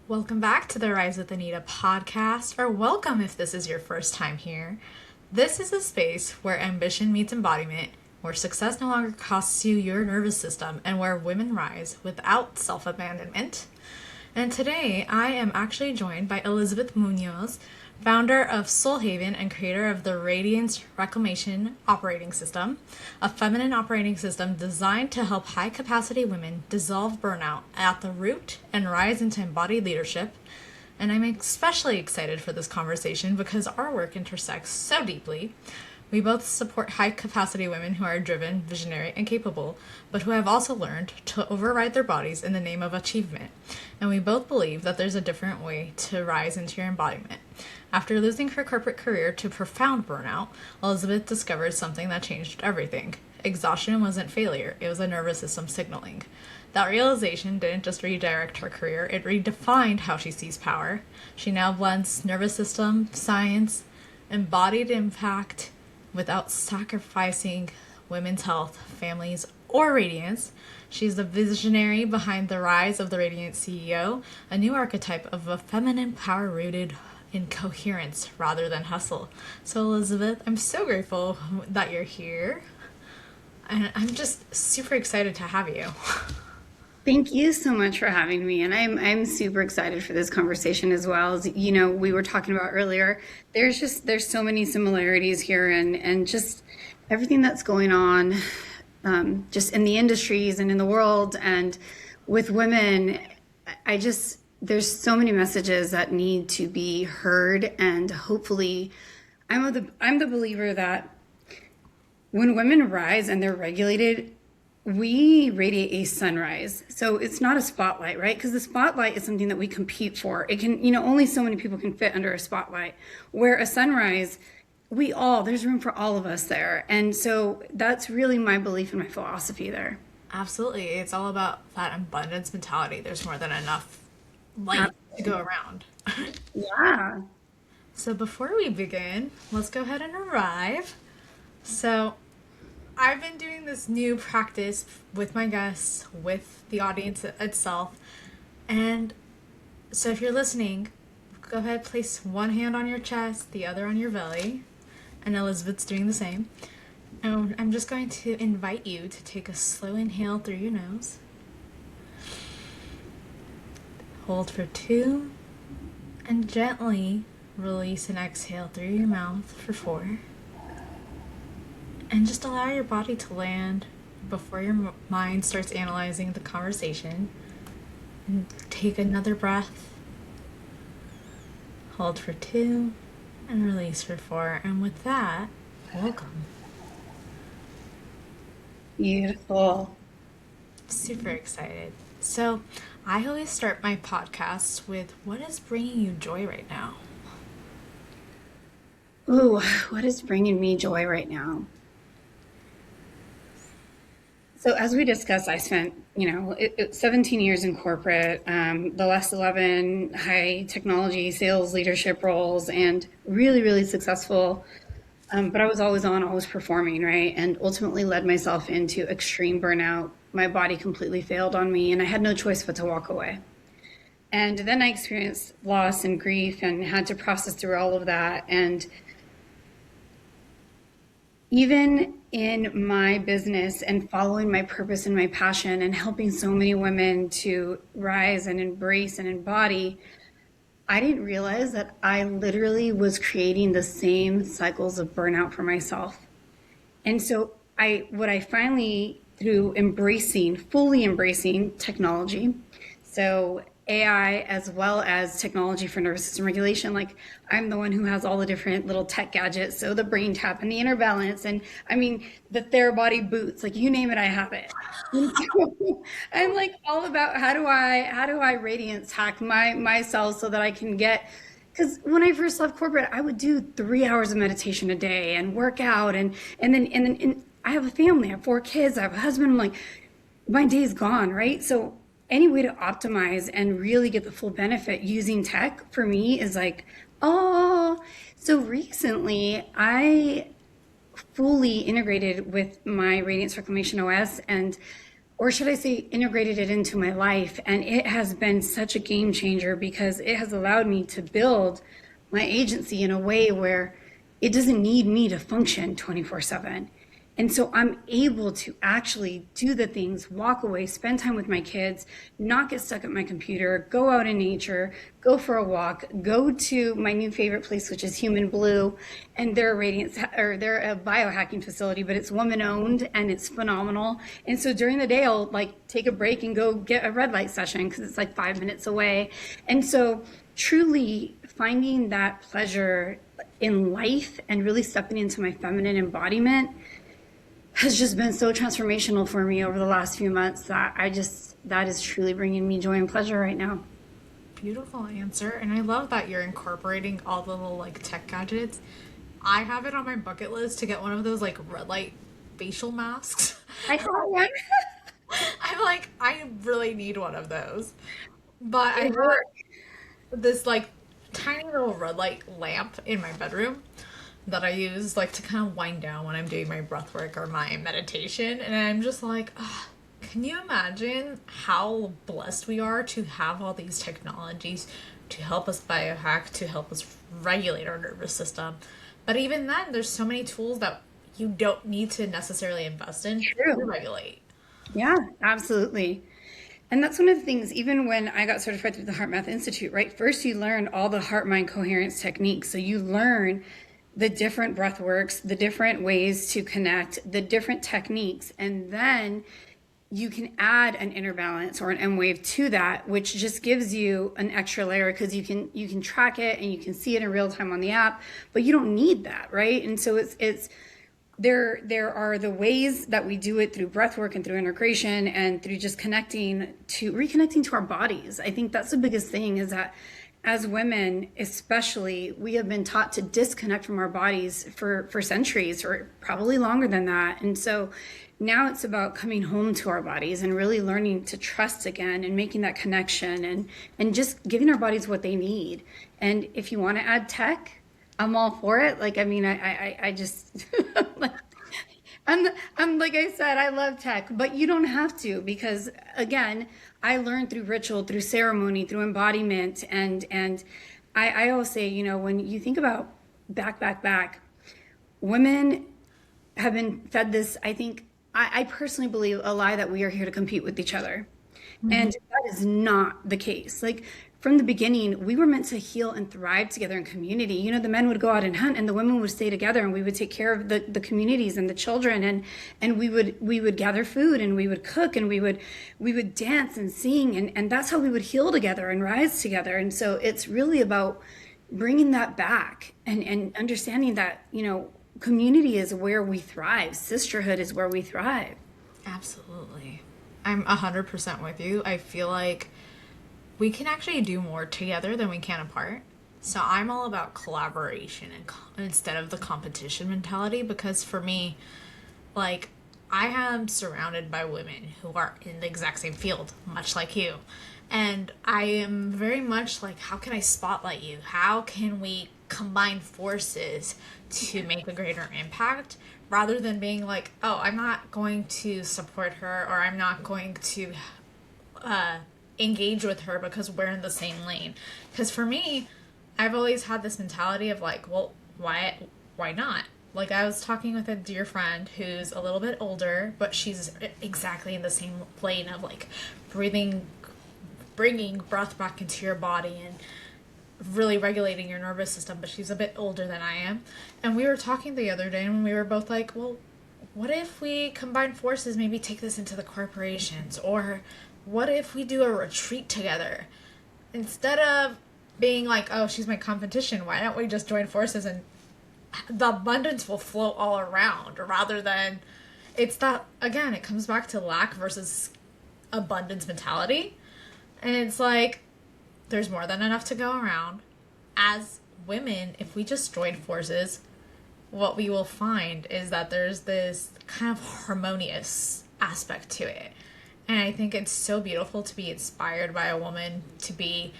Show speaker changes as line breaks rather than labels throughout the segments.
Welcome back to the Rise with Anita podcast, or welcome if this is your first time here. This is a space where ambition meets embodiment, where success no longer costs you your nervous system, and where women rise without self-abandonment. And today I am actually joined by Elizabeth Munoz, founder of Soul Haven and creator of the Radiance Reclamation Operating System, a feminine operating system designed to help high-capacity women dissolve burnout at the root and rise into embodied leadership. And I'm especially excited for this conversation because our work intersects so deeply. We both support high-capacity women who are driven, visionary, and capable, but who have also learned to override their bodies in the name of achievement. And we both believe that there's a different way to rise into your embodiment. After losing her corporate career to profound burnout, Elizabeth discovered something that changed everything. Exhaustion wasn't failure, it was a nervous system signaling. That realization didn't just redirect her career, it redefined how she sees power. She now blends nervous system, science, embodied impact, without sacrificing women's health, families, or radiance. She's the visionary behind the rise of the Radiant CEO, a new archetype of a feminine power rooted in coherence rather than hustle. So Elizabeth, I'm so grateful that you're here. And I'm just super excited to have you.
Thank you so much for having me. And I'm super excited for this conversation as well. As we were talking about earlier, there's so many similarities here and just everything that's going on just in the industries and in the world and with women. There's so many messages that need to be heard, and hopefully I'm the believer that when women rise and they're regulated, we radiate a sunrise. So it's not a spotlight, right? Because the spotlight is something that we compete for. It can, only so many people can fit under a spotlight. Where a sunrise, there's room for all of us there. And so that's really my belief and my philosophy there.
Absolutely. It's all about that abundance mentality. There's more than enough light to go around.
Yeah.
So before we begin, let's go ahead and arrive. So I've been doing this new practice with my guests, with the audience itself. And so if you're listening, go ahead, place one hand on your chest, the other on your belly. And Elizabeth's doing the same. And I'm just going to invite you to take a slow inhale through your nose. Hold for 2. And gently release and exhale through your mouth for 4. And just allow your body to land before your mind starts analyzing the conversation. And take another breath. Hold for 2 and release for 4. And with that, welcome.
Beautiful.
Super excited. So I always start my podcasts with what is bringing you joy right now?
Ooh, what is bringing me joy right now? So as we discussed, I spent, 17 years in corporate, the last 11 high technology sales leadership roles, and really, really successful. But I was always performing, right? And ultimately led myself into extreme burnout. My body completely failed on me, and I had no choice but to walk away. And then I experienced loss and grief and had to process through all of that. And even in my business and following my purpose and my passion and helping so many women to rise and embrace and embody, I didn't realize that I literally was creating the same cycles of burnout for myself. And so what I finally, through fully embracing technology, so AI as well as technology for nervous system regulation. Like, I'm the one who has all the different little tech gadgets. So the brain tap and the inner balance, and the Therabody boots, like you name it, I have it. I'm like all about how do I radiance hack myself so that I can get, because when I first left corporate, I would do 3 hours of meditation a day and work out, and then I have a family, I have 4 kids, I have a husband. I'm like, my day's gone, right? So any way to optimize and really get the full benefit using tech for me is like, oh. So recently I fully integrated with my Radiance Reclamation OS, and or should I say integrated it into my life. And it has been such a game changer because it has allowed me to build my agency in a way where it doesn't need me to function 24/7. And so I'm able to actually do the things, walk away, spend time with my kids, not get stuck at my computer, go out in nature, go for a walk, go to my new favorite place, which is Human Blue. And they're a they're a biohacking facility, but it's woman owned and it's phenomenal. And so during the day, I'll like take a break and go get a red light session because it's like 5 minutes away. And so truly finding that pleasure in life and really stepping into my feminine embodiment has just been so transformational for me over the last few months that that is truly bringing me joy and pleasure right now.
Beautiful answer. And I love that you're incorporating all the little like tech gadgets. I have it on my bucket list to get one of those like red light facial masks.
I have one.
I'm like, I really need one of those. But I
It
have
worked.
this like tiny little red light lamp in my bedroom that I use like to kind of wind down when I'm doing my breath work or my meditation. And I'm just like, ugh, can you imagine how blessed we are to have all these technologies to help us biohack, to help us regulate our nervous system? But even then, there's so many tools that you don't need to necessarily invest in to
True.
regulate.
Yeah, absolutely. And that's one of the things, even when I got certified through the Heart Math Institute, right? First, you learn all the heart mind coherence techniques. So you learn the different breath works, the different ways to connect, the different techniques. And then you can add an inner balance or an M wave to that, which just gives you an extra layer because you can track it and you can see it in real time on the app, but you don't need that, right? And so it's there are the ways that we do it through breath work and through integration and through just reconnecting to our bodies. I think that's the biggest thing is that as women, especially, we have been taught to disconnect from our bodies for centuries or probably longer than that. And so now it's about coming home to our bodies and really learning to trust again and making that connection and just giving our bodies what they need. And if you want to add tech, I'm all for it. Like, I mean, I just, I'm like I said, I love tech, but you don't have to because again, I learned through ritual, through ceremony, through embodiment, and I always say, when you think about back, women have been fed this. I think I personally believe a lie that we are here to compete with each other, and that is not the case. Like from the beginning, we were meant to heal and thrive together in community. The men would go out and hunt and the women would stay together and we would take care of the communities and the children and we would gather food and we would cook and we would dance and sing and that's how we would heal together and rise together. And so it's really about bringing that back and understanding that, community is where we thrive. Sisterhood is where we thrive.
Absolutely. I'm 100% with you. I feel like we can actually do more together than we can apart. So I'm all about collaboration instead of the competition mentality because for me, like, I am surrounded by women who are in the exact same field, much like you. And I am very much like, how can I spotlight you? How can we combine forces to make a greater impact rather than being like, oh, I'm not going to support her or I'm not going to engage with her because we're in the same lane. Because for me, I've always had this mentality of like, well, why not? Like I was talking with a dear friend who's a little bit older, but she's exactly in the same lane of like bringing breath back into your body and really regulating your nervous system, but she's a bit older than I am. And we were talking the other day and we were both like, well, what if we combine forces, maybe take this into the corporations? Or what if we do a retreat together? Instead of being like, oh, she's my competition, why don't we just join forces and the abundance will flow all around rather than it's that, again, it comes back to lack versus abundance mentality. And it's like, there's more than enough to go around. As women, if we just join forces, what we will find is that there's this kind of harmonious aspect to it. And I think it's so beautiful to be inspired by a woman to be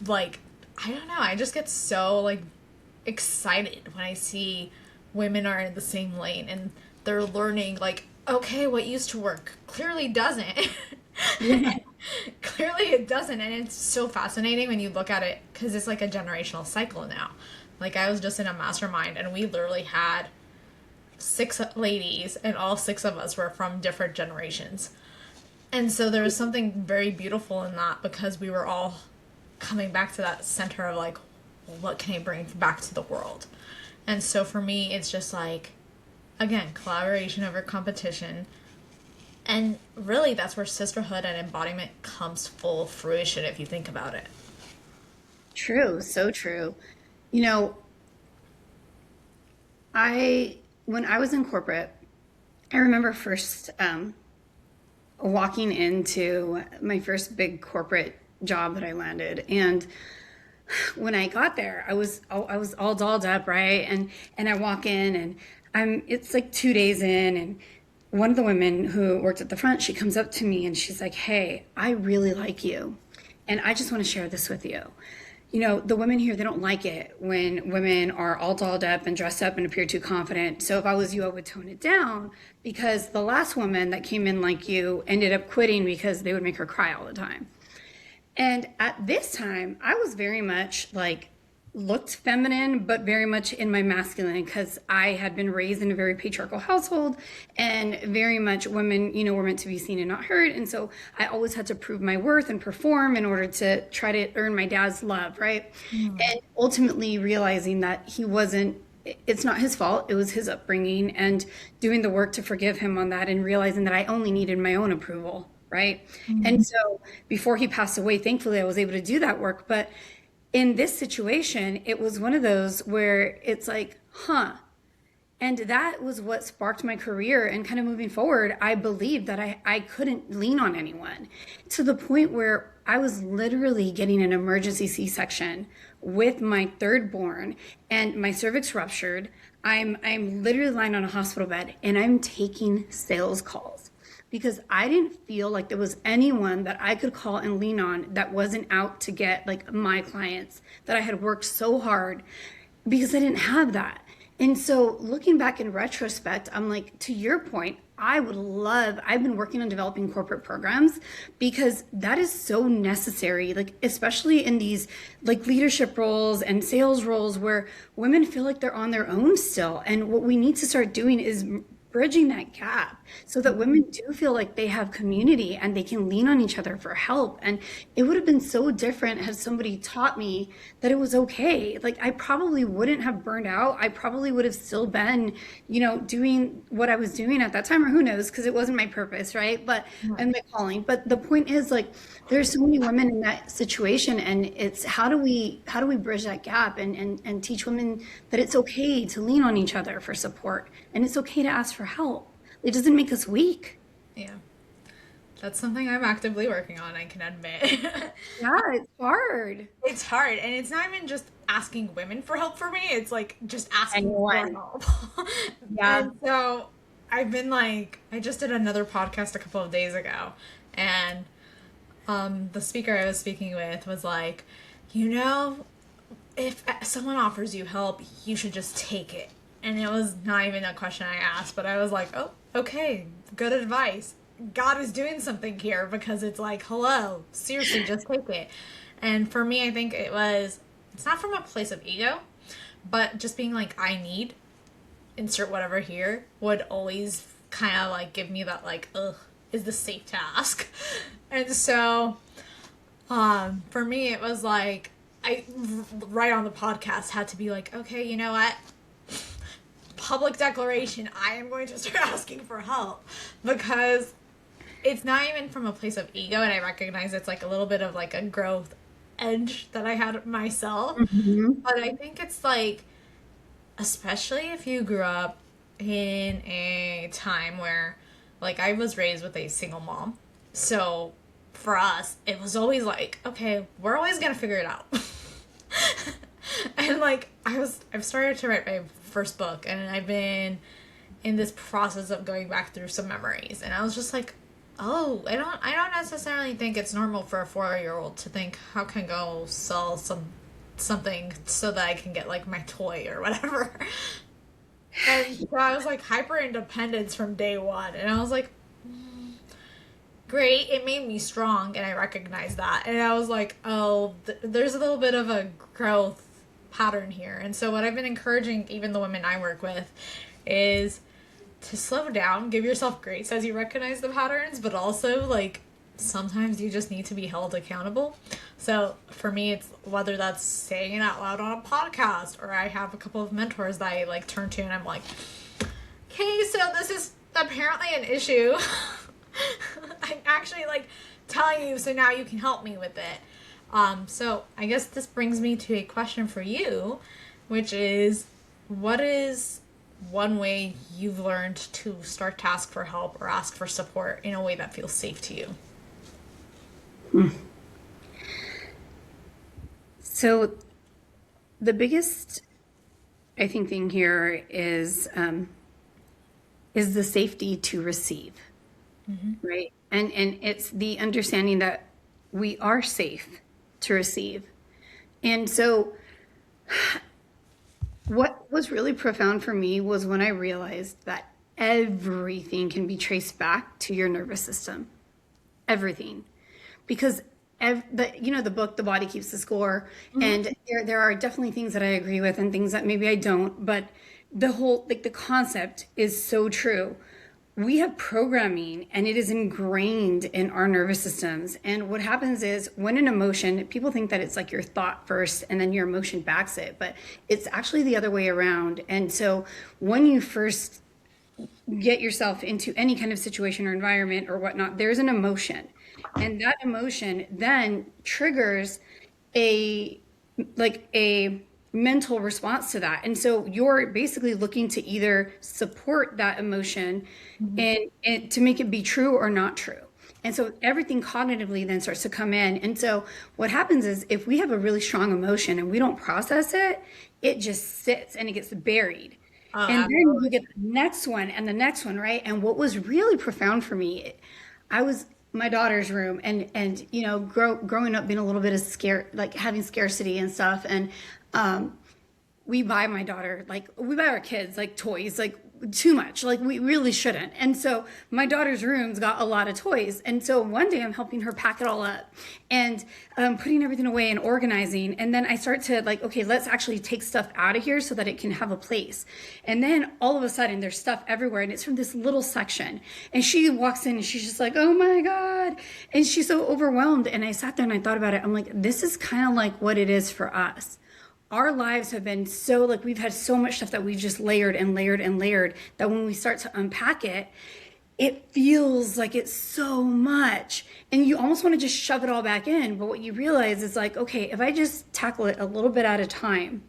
like, I don't know, I just get so like excited when I see women are in the same lane and they're learning like, okay, what used to work clearly doesn't.
Yeah.
Clearly it doesn't. And it's so fascinating when you look at it because it's like a generational cycle now. Like, I was just in a mastermind and we literally had 6 ladies, and all 6 of us were from different generations. And so there was something very beautiful in that because we were all coming back to that center of like, what can I bring back to the world? And so for me, it's just like, again, collaboration over competition. And really, that's where sisterhood and embodiment comes full fruition if you think about it.
True, so true. You know, when I was in corporate, I remember first walking into my first big corporate job that I landed, and when I got there, I was all dolled up, right? And I walk in, and it's like 2 days in, and one of the women who worked at the front, she comes up to me and she's like, "Hey, I really like you, and I just want to share this with you. You know, the women here, they don't like it when women are all dolled up and dressed up and appear too confident. So if I was you, I would tone it down because the last woman that came in like you ended up quitting because they would make her cry all the time." And at this time, I was very much like looked feminine, but very much in my masculine because I had been raised in a very patriarchal household and very much women, were meant to be seen and not heard. And so I always had to prove my worth and perform in order to try to earn my dad's love, right? And ultimately realizing that it's not his fault, it was his upbringing, and doing the work to forgive him on that and realizing that I only needed my own approval, right? And so before he passed away, thankfully I was able to do that work. But in this situation, it was one of those where it's like, huh. And that was what sparked my career. And kind of moving forward, I believed that I couldn't lean on anyone, to the point where I was literally getting an emergency C-section with my third born and my cervix ruptured. I'm literally lying on a hospital bed and I'm taking sales calls because I didn't feel like there was anyone that I could call and lean on that wasn't out to get like my clients that I had worked so hard, because I didn't have that. And so looking back in retrospect, I'm like, to your point, I've been working on developing corporate programs because that is so necessary, like especially in these like leadership roles and sales roles where women feel like they're on their own still. And what we need to start doing is bridging that gap so that women do feel like they have community and they can lean on each other for help. And it would have been so different had somebody taught me that it was okay. Like I probably wouldn't have burned out. I probably would have still been, doing what I was doing at that time, or who knows, because it wasn't my purpose, right? But and my calling. But the point is, like, there's so many women in that situation, and it's how do we bridge that gap and teach women that it's okay to lean on each other for support, and it's okay to ask for help. It doesn't make us weak.
Yeah. That's something I'm actively working on, I can admit.
Yeah, it's hard.
It's hard. And it's not even just asking women for help for me. It's like just asking for
Anyone.
help.
Yeah.
And so I've been like, I just did another podcast a couple of days ago. And the speaker I was speaking with was like, if someone offers you help, you should just take it. And it was not even a question I asked, but I was like, oh, okay, good advice. God is doing something here because it's like, hello, seriously, just take it. And for me, I think it's not from a place of ego, but just being like, I need, insert whatever here, would always kind of like give me that like, ugh, is this safe to ask? And so for me, it was like, I, right on the podcast, had to be like, okay, you know what? Public declaration, I am going to start asking for help, because it's not even from a place of ego, and I recognize it's like a little bit of like a growth edge that I had myself. But I think it's like, especially if you grew up in a time where, like, I was raised with a single mom, so for us it was always like, okay, we're always gonna figure it out. And like I've started to write my first book, and I've been in this process of going back through some memories, and I was just like, oh, I don't necessarily think it's normal for a 4-year-old to think, how can I go sell something so that I can get like my toy or whatever. And so I was like hyper independence from day one. And I was like, great. It made me strong. And I recognized that. And I was like, oh, there's a little bit of a growth pattern here. And so what I've been encouraging even the women I work with is to slow down, give yourself grace as you recognize the patterns, but also like sometimes you just need to be held accountable. So for me, it's whether that's saying it out loud on a podcast, or I have a couple of mentors that I like turn to and I'm like, okay, so this is apparently an issue. I'm actually like telling you so now you can help me with it. So I guess this brings me to a question for you, which is, what is one way you've learned to start to ask for help or ask for support in a way that feels safe to you?
So the biggest, I think, thing here is the safety to receive, right? And it's the understanding that we are safe to receive. And so what was really profound for me was when I realized that everything can be traced back to your nervous system. Everything. Because the book The Body Keeps the Score, and there are definitely things that I agree with and things that maybe I don't, but the whole, like, the concept is so true. We have programming and it is ingrained in our nervous systems. And what happens is when an emotion, people think that it's like your thought first and then your emotion backs it, but it's actually the other way around. And so when you first get yourself into any kind of situation or environment or whatnot, there's an emotion. And that emotion then triggers a a mental response to that. And so you're basically looking to either support that emotion and to make it be true or not true. And so everything cognitively then starts to come in. And so what happens is if we have a really strong emotion and we don't process it, it just sits and it gets buried. And then you get the next one and the next one, right? And what was really profound for me, I was my daughter's room, and growing up being a little bit of like having scarcity and stuff, and we buy my daughter, like, we buy our kids like toys, like too much, like we really shouldn't. And so my daughter's room's got a lot of toys, and so one day I'm helping her pack it all up and putting everything away and organizing, and then I start to like, okay, let's actually take stuff out of here so that it can have a place. And then all of a sudden there's stuff everywhere, and it's from this little section, and she walks in and she's just like, oh my god, and she's so overwhelmed. And I sat there and I thought about it. I'm like, this is kind of like what it is for us. Our lives have been so, like, we've had so much stuff that we've just layered and layered and layered, that when we start to unpack it, it feels like it's so much. And you almost want to just shove it all back in. But what you realize is like, okay, if I just tackle it a little bit at a time,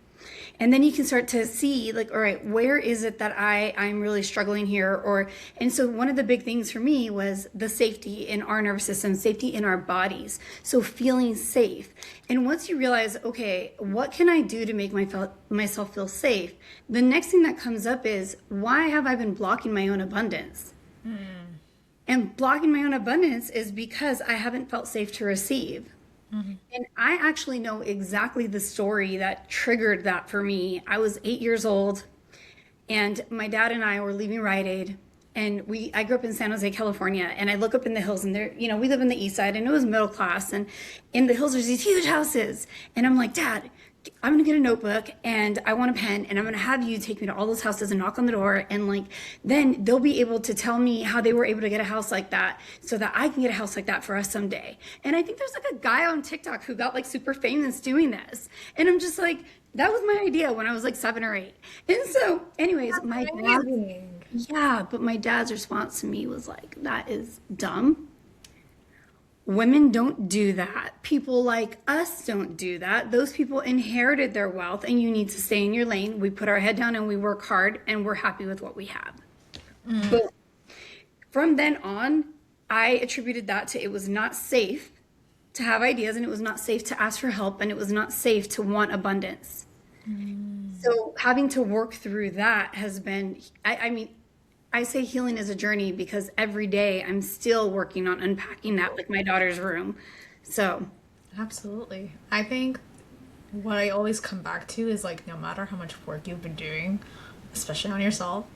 and then you can start to see, like, all right, where is it that I'm really struggling here? And so one of the big things for me was the safety in our nervous system, safety in our bodies. So feeling safe. And once you realize, okay, what can I do to make myself feel safe? The next thing that comes up is, why have I been blocking my own abundance? And blocking my own abundance is because I haven't felt safe to receive. And I actually know exactly the story that triggered that for me. I was 8 years old, and my dad and I were leaving Rite Aid, and I grew up in San Jose, California, and I look up in the hills, and there, we live in the east side, and it was middle class, and in the hills there's these huge houses, and I'm like, Dad, I'm gonna get a notebook and I want a pen, and I'm gonna have you take me to all those houses and knock on the door, and like then they'll be able to tell me how they were able to get a house like that so that I can get a house like that for us someday. And I think there's like a guy on TikTok who got like super famous doing this, and I'm just like, that was my idea when I was like 7 or 8. And so anyways, but my dad's response to me was like, that is dumb. Women don't do that. People like us don't do that. Those people inherited their wealth, and you need to stay in your lane. We put our head down and we work hard, and we're happy with what we have. But from then on, I attributed that to, it was not safe to have ideas, and it was not safe to ask for help, and it was not safe to want abundance. So having to work through that has been, I mean, I say healing is a journey because every day I'm still working on unpacking that, like my daughter's room. So,
Absolutely. I think what I always come back to is like, no matter how much work you've been doing, especially on yourself,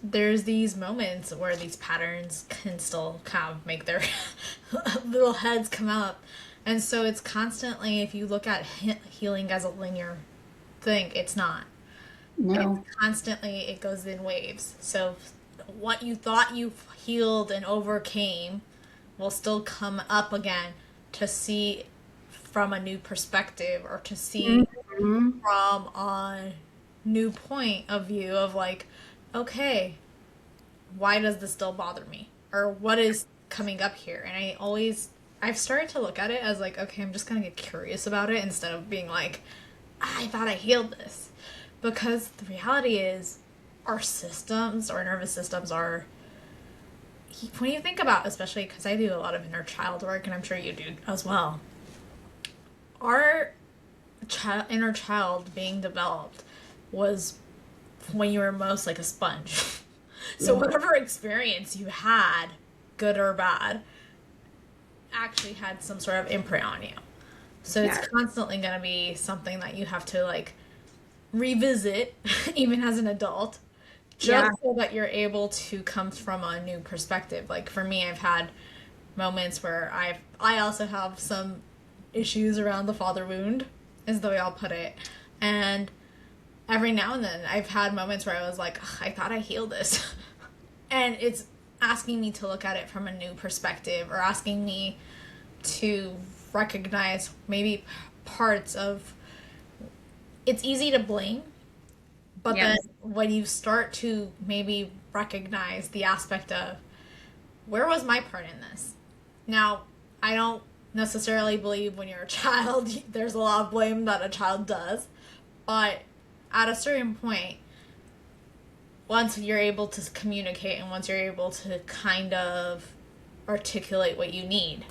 there's these moments where these patterns can still kind of make their little heads come up. And so it's constantly, if you look at healing as a linear thing, it's not. It's
No.
constantly, it goes in waves. So what you thought you healed and overcame will still come up again to see from a new perspective, or to see
Mhm.
from a new point of view of like, okay, why does this still bother me? Or what is coming up here? And I've started to look at it as like, okay, I'm just gonna get curious about it instead of being like, I thought I healed this. Because the reality is, our systems, our nervous systems are, when you think about, especially because I do a lot of inner child work, and I'm sure you do as well, our inner child being developed was when you were most like a sponge. So
Yeah.
whatever experience you had, good or bad, actually had some sort of imprint on you. So it's
Yeah.
constantly going to be something that you have to like revisit, even as an adult,
Yeah.
just so that you're able to come from a new perspective. Like for me, I've had moments where I also have some issues around the father wound, is the way I'll put it. And every now and then I've had moments where I was like, I thought I healed this. And it's asking me to look at it from a new perspective, or asking me to recognize maybe parts of, it's easy to blame, but then
Yes.
when you start to maybe recognize the aspect of, where was my part in this? Now, I don't necessarily believe when you're a child there's a lot of blame that a child does, but at a certain point, once you're able to communicate and once you're able to kind of articulate what you need,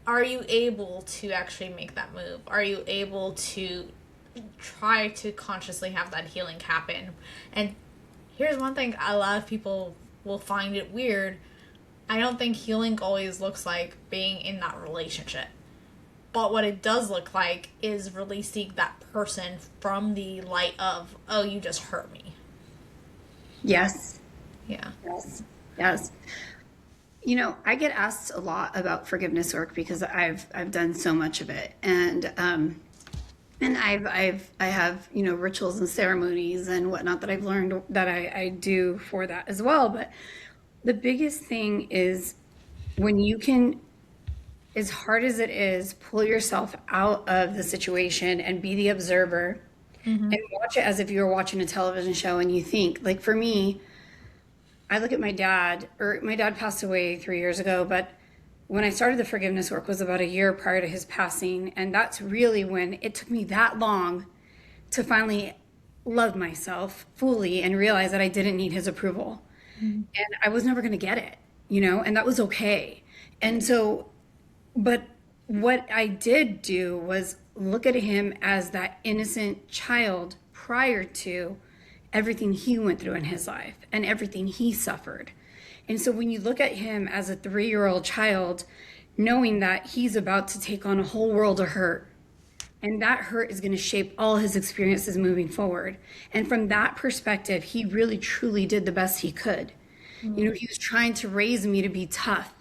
are you able to actually make that move? Are you able to try to consciously have that healing happen? And here's one thing, a lot of people will find it weird. I don't think healing always looks like being in that relationship. But what it does look like is releasing that person from the light of, oh, you just hurt me.
Yes.
Yeah.
Yes. Yes. I get asked a lot about forgiveness work because I've done so much of it, and I have rituals and ceremonies and whatnot that I've learned that I do for that as well. But the biggest thing is when you can, as hard as it is, pull yourself out of the situation and be the observer
Mm-hmm.
and watch it as if you were watching a television show, and you think, like for me, I look at my dad, or my dad passed away 3 years ago, but when I started the forgiveness work was about a year prior to his passing. And that's really when it took me that long to finally love myself fully and realize that I didn't need his approval.
Mm-hmm.
And I was never going to get it, and that was okay. And so, but what I did do was look at him as that innocent child prior to everything he went through in his life and everything he suffered. And so when you look at him as a 3-year-old child, knowing that he's about to take on a whole world of hurt, and that hurt is going to shape all his experiences moving forward. And from that perspective, he really truly did the best he could. He was trying to raise me to be tough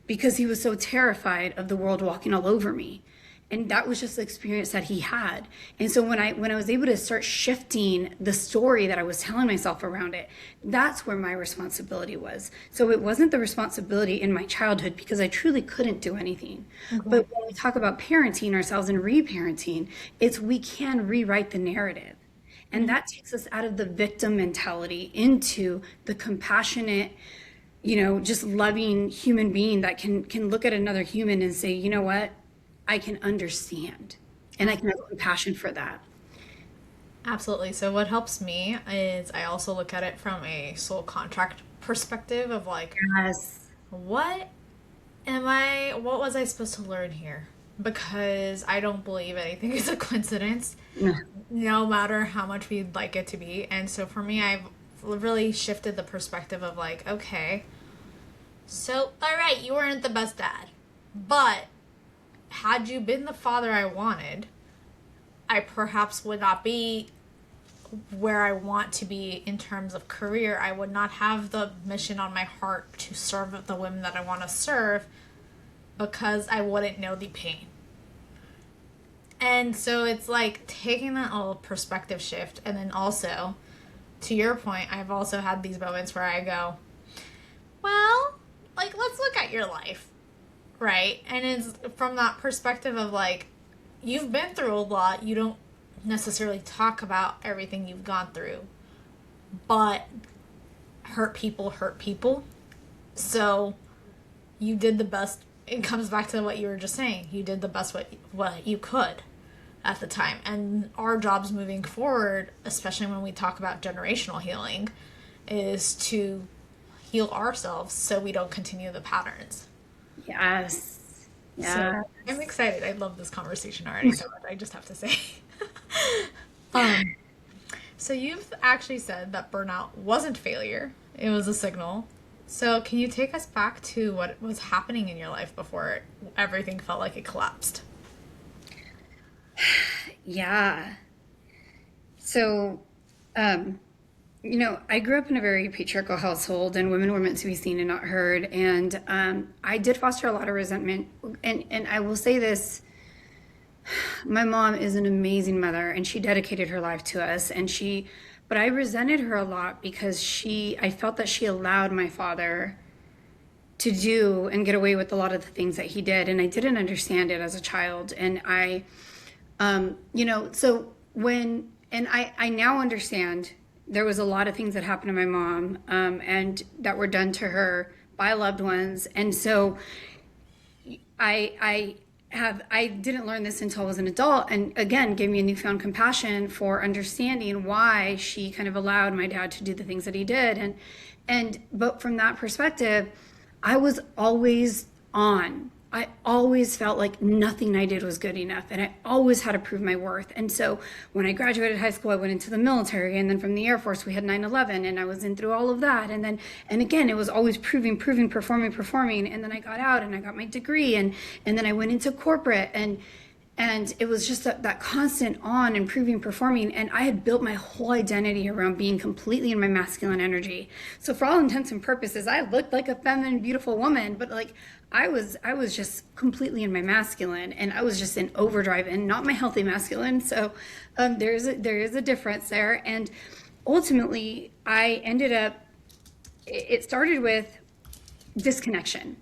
because he was so terrified of the world walking all over me. And that was just the experience that he had. And so when I was able to start shifting the story that I was telling myself around it, that's where my responsibility was. So it wasn't the responsibility in my childhood because I truly couldn't do anything.
Okay.
But when we talk about parenting ourselves and reparenting, it's we can rewrite the narrative. And that takes us out of the victim mentality into the compassionate, just loving human being that can look at another human and say, you know what? I can understand and I can have compassion for that.
Absolutely. So what helps me is I also look at it from a soul contract perspective of like,
Yes.
what what was I supposed to learn here? Because I don't believe anything is a coincidence,
No.
no matter how much we'd like it to be. And so for me, I've really shifted the perspective of like, okay, so all right, you weren't the best dad, but had you been the father I wanted, I perhaps would not be where I want to be in terms of career, I would not have the mission on my heart to serve the women that I want to serve because I wouldn't know the pain. And so it's like taking that little perspective shift. And then also, to your point, I've also had these moments where I go, well, like, let's look at your life, right? And it's from that perspective of like, you've been through a lot. You don't necessarily talk about everything you've gone through, but hurt people hurt people. So you did the best. It comes back to what you were just saying. You did the best what you could at the time. And our jobs moving forward, especially when we talk about generational healing, is to heal ourselves so we don't continue the patterns.
Yes. Yeah.
So I'm excited. I love this conversation already so much. I just have to say. um, so you've actually said that burnout wasn't failure. It was a signal. So can you take us back to what was happening in your life before everything felt like it collapsed?
Yeah. So, I grew up in a very patriarchal household, and women were meant to be seen and not heard. And I did foster a lot of resentment. And I will say this, my mom is an amazing mother, and she dedicated her life to us. But I resented her a lot because I felt that she allowed my father to do and get away with a lot of the things that he did. And I didn't understand it as a child. And I now understand there was a lot of things that happened to my mom, and that were done to her by loved ones. And so I didn't learn this until I was an adult, and again, gave me a newfound compassion for understanding why she kind of allowed my dad to do the things that he did. But from that perspective, I was always on. I always felt like nothing I did was good enough, and I always had to prove my worth. And so when I graduated high school, I went into the military, and then from the Air Force, we had 9/11, and I was in through all of that. And again, it was always proving, performing. And then I got out and I got my degree, and then I went into corporate, and it was just that constant on and performing. And I had built my whole identity around being completely in my masculine energy. So for all intents and purposes, I looked like a feminine, beautiful woman, but like I was just completely in my masculine, and I was just in overdrive and not my healthy masculine. So there is a difference there. And ultimately, I ended up, it started with disconnection.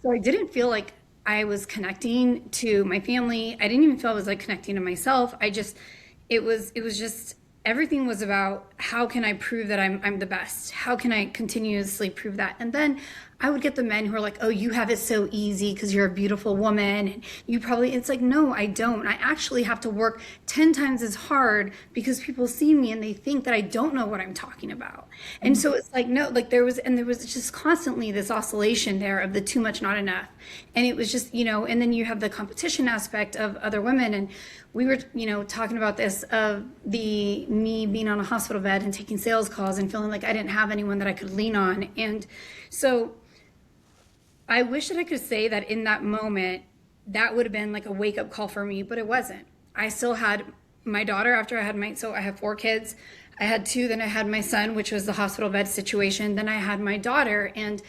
So I didn't feel like I was connecting to my family. I didn't even feel I was like connecting to myself. It was just, everything was about how can I prove that I'm the best? How can I continuously prove that? And then I would get the men who are like, oh, you have it so easy because you're a beautiful woman. And it's like, no, I don't. I actually have to work 10 times as hard because people see me and they think that I don't know what I'm talking about. And so it's like, no, like there was just constantly this oscillation there of the too much, not enough. And it was just, and then you have the competition aspect of other women. And we were, talking about this of me being on a hospital bed and taking sales calls and feeling like I didn't have anyone that I could lean on. And so I wish that I could say that in that moment, that would have been like a wake up call for me, but it wasn't. I still had my daughter after I had so I have 4 kids. I had 2, then I had my son, which was the hospital bed situation. Then I had my daughter, and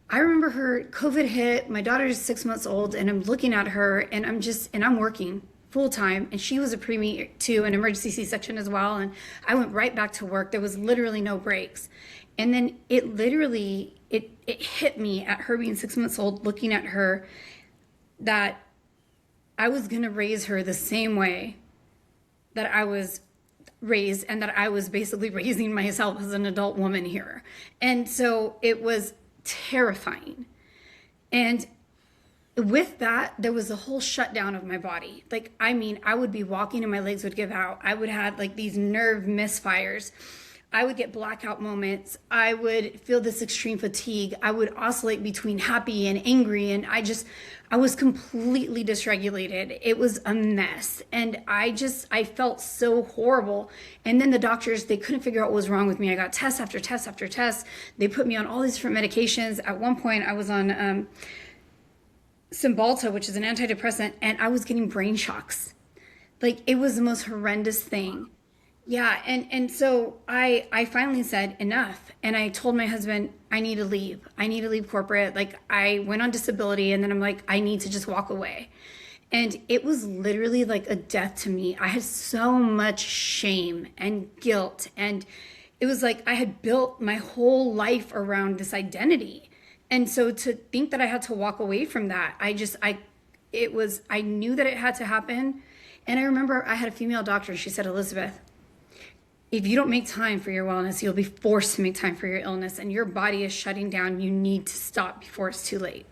I remember COVID hit, my daughter is 6 months old, and I'm looking at her, and I'm working full time, and she was a preemie to an emergency C-section as well. And I went right back to work. There was literally no breaks. And then it literally, it hit me at her being 6 months old, looking at her, that I was going to raise her the same way that I was raised, and that I was basically raising myself as an adult woman here. And so it was terrifying. And with that, there was a whole shutdown of my body. Like, I would be walking and my legs would give out. I would have like these nerve misfires. I would get blackout moments. I would feel this extreme fatigue. I would oscillate between happy and angry. And I was completely dysregulated. It was a mess. And I felt so horrible. And then the doctors, they couldn't figure out what was wrong with me. I got test after test after test. They put me on all these different medications. At one point, I was on Cymbalta, which is an antidepressant, and I was getting brain shocks. Like, it was the most horrendous thing. Yeah, and so I finally said enough, and I told my husband I need to leave. I need to leave corporate. Like I went on disability, and then I'm like I need to just walk away. And it was literally like a death to me. I had so much shame and guilt, and it was like I had built my whole life around this identity. And so to think that I had to walk away from that, I knew that it had to happen. And I remember I had a female doctor, and she said, Elizabeth, if you don't make time for your wellness, you'll be forced to make time for your illness, and your body is shutting down. You need to stop before it's too late.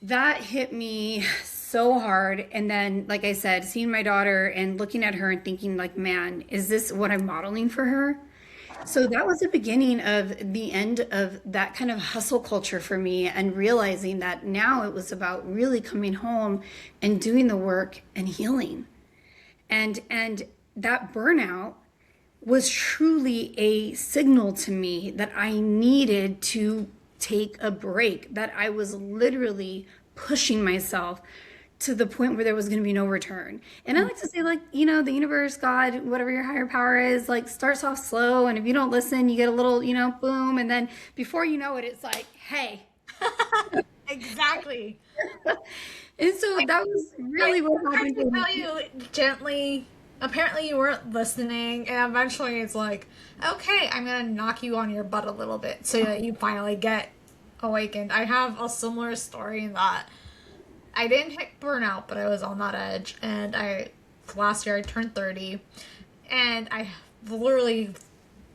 That hit me so hard. And then, like I said, seeing my daughter and looking at her and thinking, like, man, is this what I'm modeling for her? So that was the beginning of the end of that kind of hustle culture for me, and realizing that now it was about really coming home and doing the work and healing. And that burnout was truly a signal to me that I needed to take a break, that I was literally pushing myself to the point where there was going to be no return. And I like to say, like, the universe, God, whatever your higher power is, like, starts off slow. And if you don't listen, you get a little, boom. And then before you know it, it's like, hey.
Exactly.
And so that was really what happened
I
to
tell
me.
you gently, apparently you weren't listening, and eventually it's like, okay, I'm gonna knock you on your butt a little bit so that you finally get awakened. I have a similar story in that I didn't hit burnout, but I was on that edge, and last year I turned 30, and I literally,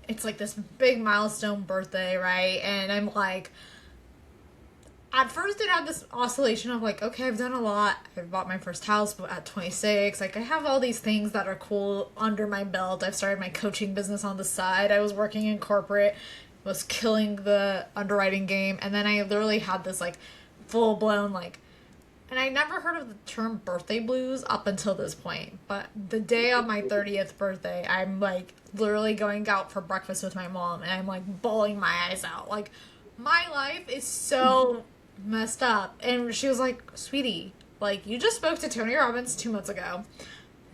it's like this big milestone birthday, right? And I'm like, at first it had this oscillation of like, okay, I've done a lot. I bought my first house at 26. Like, I have all these things that are cool under my belt. I've started my coaching business on the side. I was working in corporate, was killing the underwriting game. And then I literally had this like full blown like, and I never heard of the term birthday blues up until this point. But the day of my 30th birthday, I'm like literally going out for breakfast with my mom, and I'm like bawling my eyes out. Like, my life is so messed up. And she was like, sweetie, like, you just spoke to Tony Robbins 2 months ago.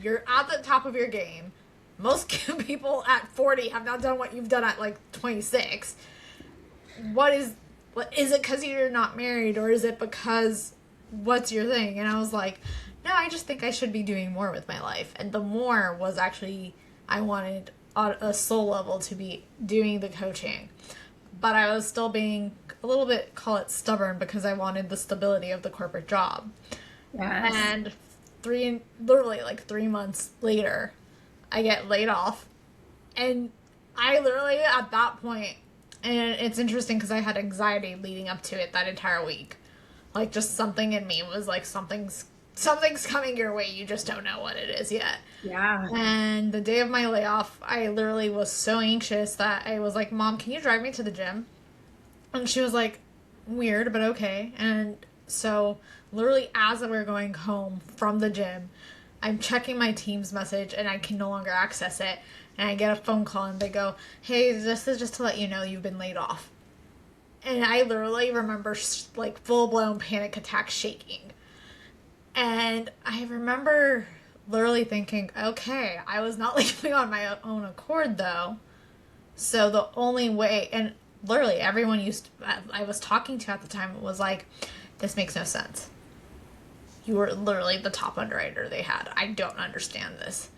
You're at the top of your game. Most people at 40 have not done what you've done at like 26. What is it because you're not married, or is it because what's your thing? And I was like, no, I just think I should be doing more with my life. And the more was actually, I wanted on a soul level to be doing the coaching. But I was still being a little bit, call it stubborn, because I wanted the stability of the corporate job.
Yes.
And literally like 3 months later, I get laid off. And I literally, at that point, and it's interesting because I had anxiety leading up to it that entire week. Like, just something in me was like, something's coming your way, you just don't know what it is yet.
Yeah.
And the day of my layoff, I literally was so anxious that I was like, Mom, can you drive me to the gym? And she was like, weird, but okay. And so literally as we were going home from the gym, I'm checking my Teams message and I can no longer access it. And I get a phone call and they go, hey, this is just to let you know you've been laid off. And I literally remember like full-blown panic attack, shaking. And I remember literally thinking, okay, I was not leaving on my own accord though. So the only way, and literally everyone I was talking to at the time was like, this makes no sense. You were literally the top underwriter they had. I don't understand this.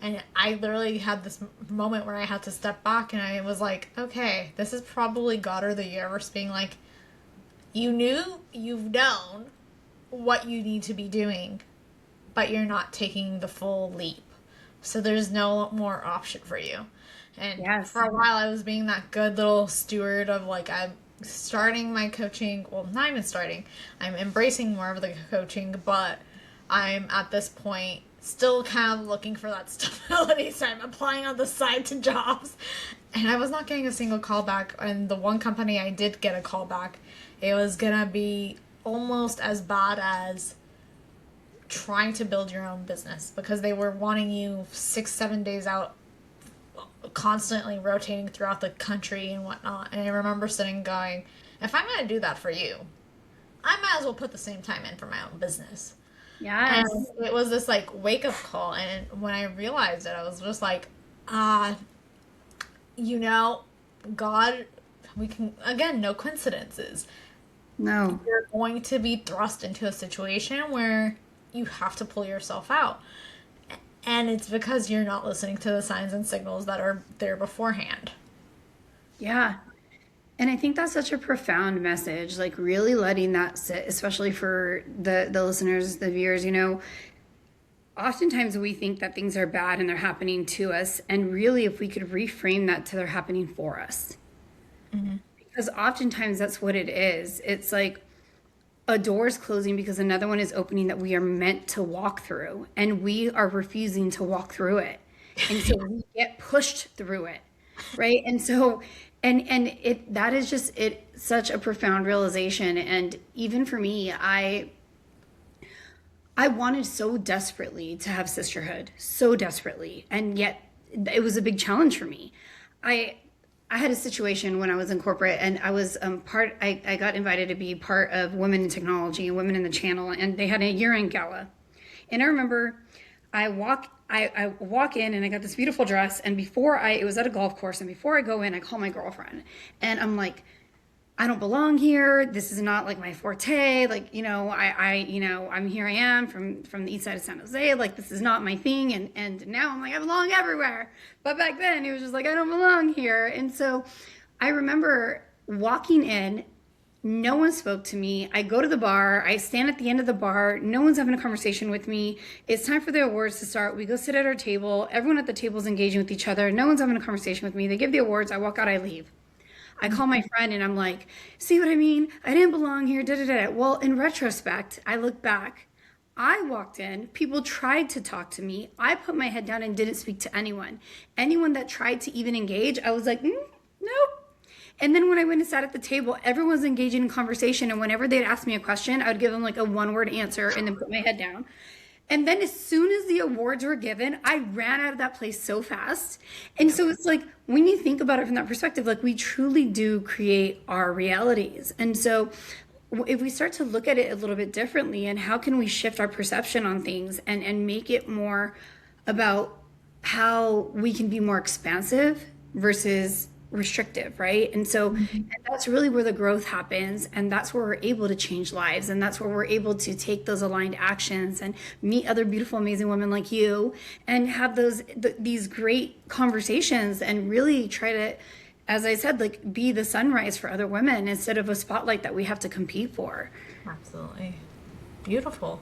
And I literally had this moment where I had to step back and I was like, okay, this is probably God or the universe being like, you've known what you need to be doing, but you're not taking the full leap. So there's no more option for you. And
Yes.
for a while, I was being that good little steward of like, I'm starting my coaching. Well, not even starting. I'm embracing more of the coaching, but I'm at this point still kind of looking for that stability. So I'm applying on the side to jobs. And I was not getting a single call back. And the one company I did get a call back, it was going to be almost as bad as trying to build your own business, because they were wanting you 6-7 days out, constantly rotating throughout the country and whatnot. And I remember sitting going, if I'm going to do that for you, I might as well put the same time in for my own business. And
Yes.
it was this like wake up call. And when I realized it, I was just like, ah, you know, God, we can, again, no coincidences.
No.
You're going to be thrust into a situation where you have to pull yourself out. And it's because you're not listening to the signs and signals that are there beforehand.
Yeah. And I think that's such a profound message, like really letting that sit, especially for the listeners, the viewers, oftentimes we think that things are bad and they're happening to us. And really, if we could reframe that to they're happening for us.
Mm-hmm.
Because oftentimes that's what it is. It's like a door is closing because another one is opening that we are meant to walk through, and we are refusing to walk through it. And so we get pushed through it, right? And so and it that is just it such a profound realization. And even for me, I wanted so desperately to have sisterhood, so desperately, and yet it was a big challenge for me. I I had a situation when I was in corporate, and I was part. I got invited to be part of Women in Technology and Women in the Channel, and they had a year-end gala. And I remember, I walk in, and I got this beautiful dress, and it was at a golf course, and before I go in, I call my girlfriend, and I'm like, I don't belong here. This is not like my forte. Like, I'm here. I am from the east side of San Jose. Like, this is not my thing. And now I'm like, I belong everywhere. But back then it was just like, I don't belong here. And so I remember walking in. No one spoke to me. I go to the bar. I stand at the end of the bar. No one's having a conversation with me. It's time for the awards to start. We go sit at our table. Everyone at the table is engaging with each other. No one's having a conversation with me. They give the awards. I walk out. I leave. I call my friend and I'm like, see what I mean? I didn't belong here. Da, da, da. Well, in retrospect, I look back. I walked in. People tried to talk to me. I put my head down and didn't speak to anyone. Anyone that tried to even engage, I was like, nope. And then when I went and sat at the table, everyone was engaging in conversation. And whenever they'd ask me a question, I would give them like a one-word answer and then put my head down. And then as soon as the awards were given, I ran out of that place so fast. And so it's like, when you think about it from that perspective, like we truly do create our realities. And so if we start to look at it a little bit differently, and how can we shift our perception on things and make it more about how we can be more expansive versus restrictive, right? And so and that's really where the growth happens, and that's where we're able to change lives, and that's where we're able to take those aligned actions and meet other beautiful, amazing women like you, and have these great conversations, and really try to, as I said, like be the sunrise for other women instead of a spotlight that we have to compete for.
Absolutely. Beautiful.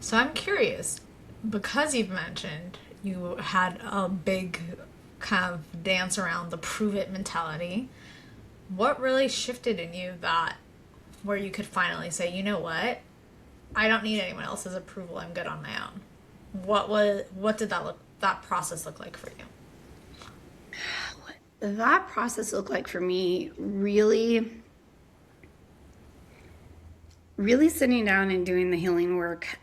So I'm curious, because you've mentioned you had a big kind of dance around the prove it mentality, what really shifted in you that where you could finally say, you know what? I don't need anyone else's approval. I'm good on my own. What did that process look like for you?
That process looked like for me really, really sitting down and doing the healing work,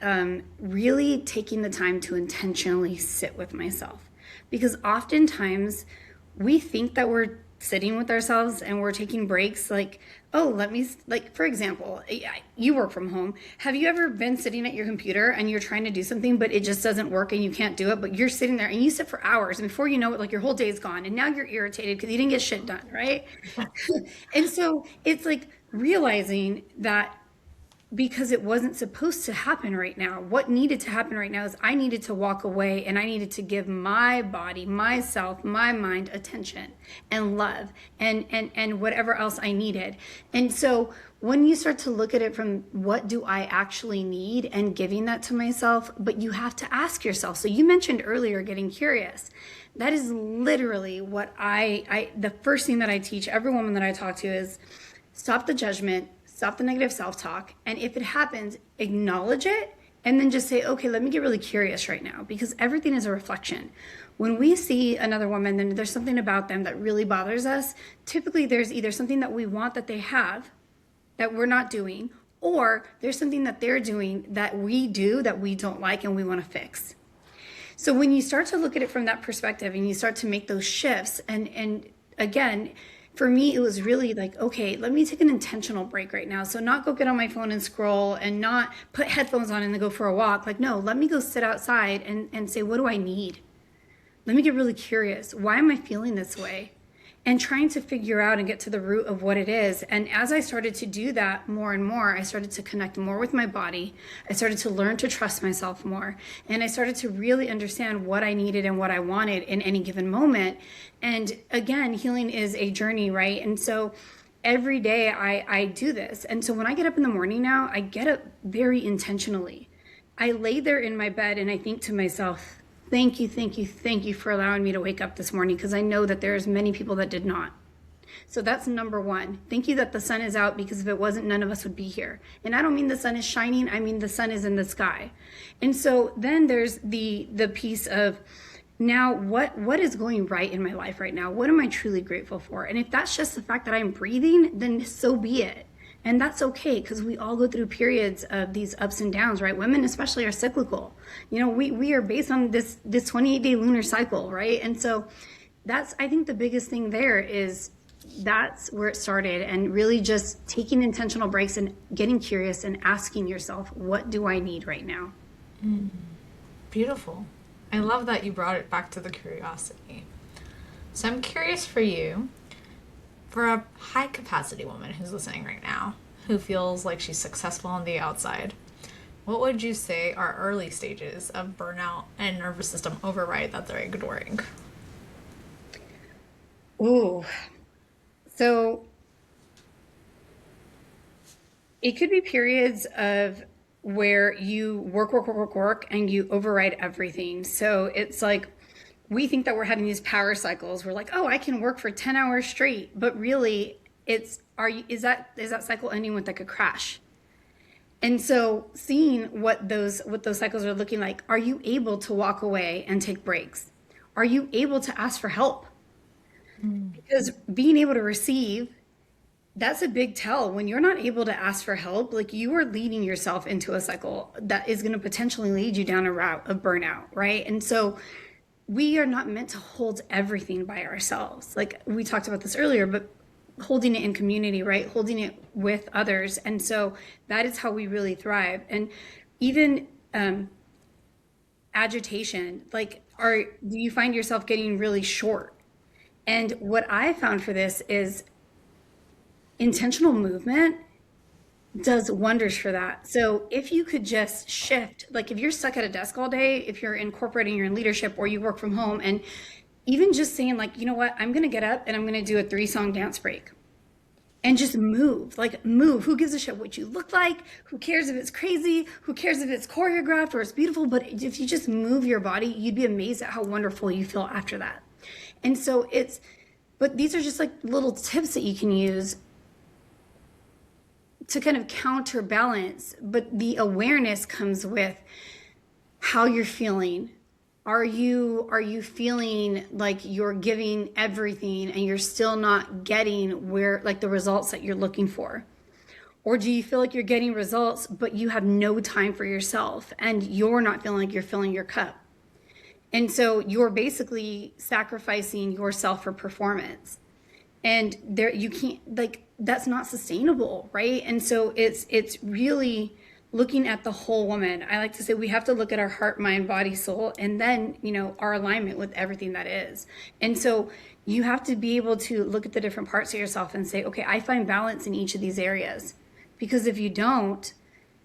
really taking the time to intentionally sit with myself. Because oftentimes we think that we're sitting with ourselves and we're taking breaks, like, oh, like, for example, you work from home. Have you ever been sitting at your computer and you're trying to do something, but it just doesn't work and you can't do it, but you're sitting there and you sit for hours, and before you know it, like your whole day's gone, and now you're irritated because you didn't get shit done, right? And so it's like realizing that because it wasn't supposed to happen right now. What needed to happen right now is I needed to walk away, and I needed to give my body, myself, my mind attention and love and whatever else I needed. And so when you start to look at it from what do I actually need and giving that to myself, but you have to ask yourself. So you mentioned earlier getting curious. That is literally what the first thing that I teach every woman that I talk to is stop the judgment, stop the negative self-talk, and if it happens, acknowledge it, and then just say, okay, let me get really curious right now, because everything is a reflection. When we see another woman, then there's something about them that really bothers us. Typically, there's either something that we want that they have that we're not doing, or there's something that they're doing that we do that we don't like and we want to fix. So when you start to look at it from that perspective and you start to make those shifts, and again, for me, it was really like, okay, let me take an intentional break right now. So not go get on my phone and scroll and not put headphones on and then go for a walk. Like, no, let me go sit outside and say, what do I need? Let me get really curious. Why am I feeling this way? And trying to figure out and get to the root of what it is. And as I started to do that more and more, I started to connect more with my body. I started to learn to trust myself more. And I started to really understand what I needed and what I wanted in any given moment. And again, healing is a journey, right? And so every day I do this. And so when I get up in the morning now, I get up very intentionally. I lay there in my bed and I think to myself, thank you, thank you, thank you for allowing me to wake up this morning, because I know that there's many people that did not. So that's number one. Thank you that the sun is out, because if it wasn't, none of us would be here. And I don't mean the sun is shining, I mean the sun is in the sky. And so then there's the piece of, now what is going right in my life right now? What am I truly grateful for? And if that's just the fact that I'm breathing, then so be it. And that's okay, because we all go through periods of these ups and downs, right? Women especially are cyclical. You know, we are based on this 28-day lunar cycle, right? And so that's, I think the biggest thing there is that's where it started, and really just taking intentional breaks and getting curious and asking yourself, what do I need right now?
Beautiful. I love that you brought it back to the curiosity. So I'm curious for you, for a high capacity woman who's listening right now, who feels like she's successful on the outside, what would you say are early stages of burnout and nervous system override that they're ignoring?
Ooh, so it could be periods of where you work, and you override everything. So it's like, we think that we're having these power cycles. We're like, oh, I can work for 10 hours straight. But really, is that cycle ending with like a crash? And so seeing what those cycles are looking like, are you able to walk away and take breaks? Are you able to ask for help? Because being able to receive, that's a big tell. When you're not able to ask for help, like, you are leading yourself into a cycle that is going to potentially lead you down a route of burnout, right? And so we are not meant to hold everything by ourselves. Like we talked about this earlier, but holding it in community, right? Holding it with others. And so that is how we really thrive. And even agitation, like, do you find yourself getting really short? And what I found for this is intentional movement does wonders for that. So if you could just shift, like if you're stuck at a desk all day, if you're in corporate and you're in leadership, or you work from home, and even just saying like, you know what, I'm going to get up and I'm going to do a 3-song dance break and just move, like move. Who gives a shit what you look like? Who cares if it's crazy? Who cares if it's choreographed or it's beautiful? But if you just move your body, you'd be amazed at how wonderful you feel after that. And so but these are just like little tips that you can use to kind of counterbalance, but the awareness comes with how you're feeling. Are you feeling like you're giving everything and you're still not getting where, like, the results that you're looking for? Or do you feel like you're getting results, but you have no time for yourself and you're not feeling like you're filling your cup? And so you're basically sacrificing yourself for performance. And there, you can't, like, that's not sustainable, right? And so it's really looking at the whole woman. I like to say we have to look at our heart, mind, body, soul, and then, our alignment with everything that is. And so you have to be able to look at the different parts of yourself and say, okay, I find balance in each of these areas. Because if you don't,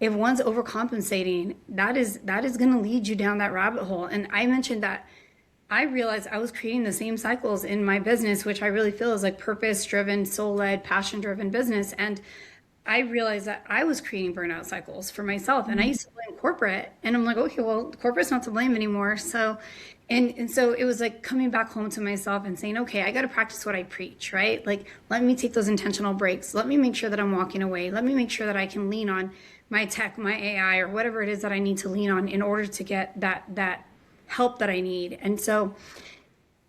if one's overcompensating, that is going to lead you down that rabbit hole. And I mentioned that I realized I was creating the same cycles in my business, which I really feel is like purpose-driven, soul-led, passion-driven business. And I realized that I was creating burnout cycles for myself. And I used to blame corporate. And I'm like, okay, well, corporate's not to blame anymore. So, and so it was like coming back home to myself and saying, okay, I got to practice what I preach, right? Like, let me take those intentional breaks. Let me make sure that I'm walking away. Let me make sure that I can lean on my tech, my AI, or whatever it is that I need to lean on in order to get that help that I need. And so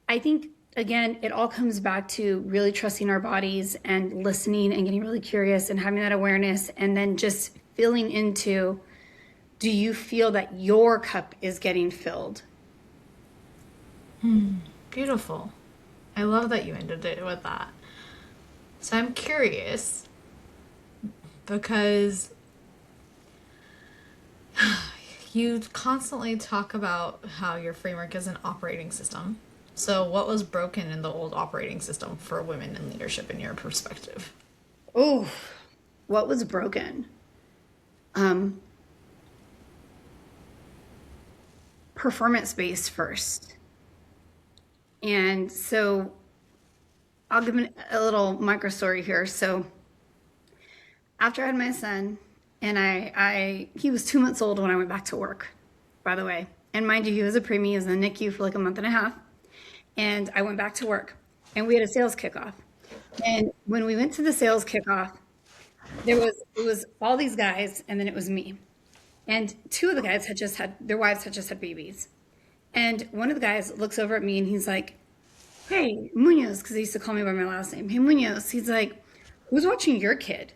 I think, again, it all comes back to really trusting our bodies and listening and getting really curious and having that awareness, and then just feeling into, do you feel that your cup is getting filled?
Beautiful. I love that you ended it with that. So I'm curious because you constantly talk about how your framework is an operating system. So, what was broken in the old operating system for women in leadership in your perspective?
Oh, what was broken? Um, Performance based first. And so I'll give a little micro story here. So after I had my son, and he was 2 months old when I went back to work, by the way. And mind you, he was a preemie, he was in the NICU for like a month and a half. And I went back to work, and we had a sales kickoff. And when we went to the sales kickoff, it was all these guys, and then it was me. And two of the guys their wives had just had babies. And one of the guys looks over at me and he's like, "Hey, Munoz," because he used to call me by my last name. "Hey, Munoz." He's like, "Who's watching your kid?"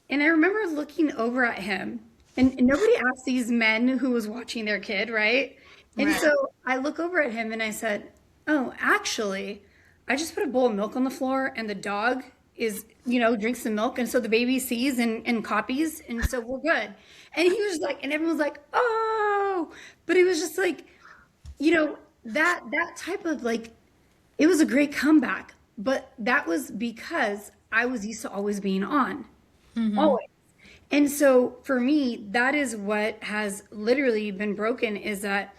And I remember looking over at him, and nobody asked these men who was watching their kid, right? And
Right.
so I look over at him and I said, "Oh, actually, I just put a bowl of milk on the floor and the dog drinks the milk. And so the baby sees and copies. And so we're good." And he was like, and everyone was like, "Oh," but it was just like, that type of like, it was a great comeback. But that was because I was used to always being on, always. And so for me, that is what has literally been broken, is that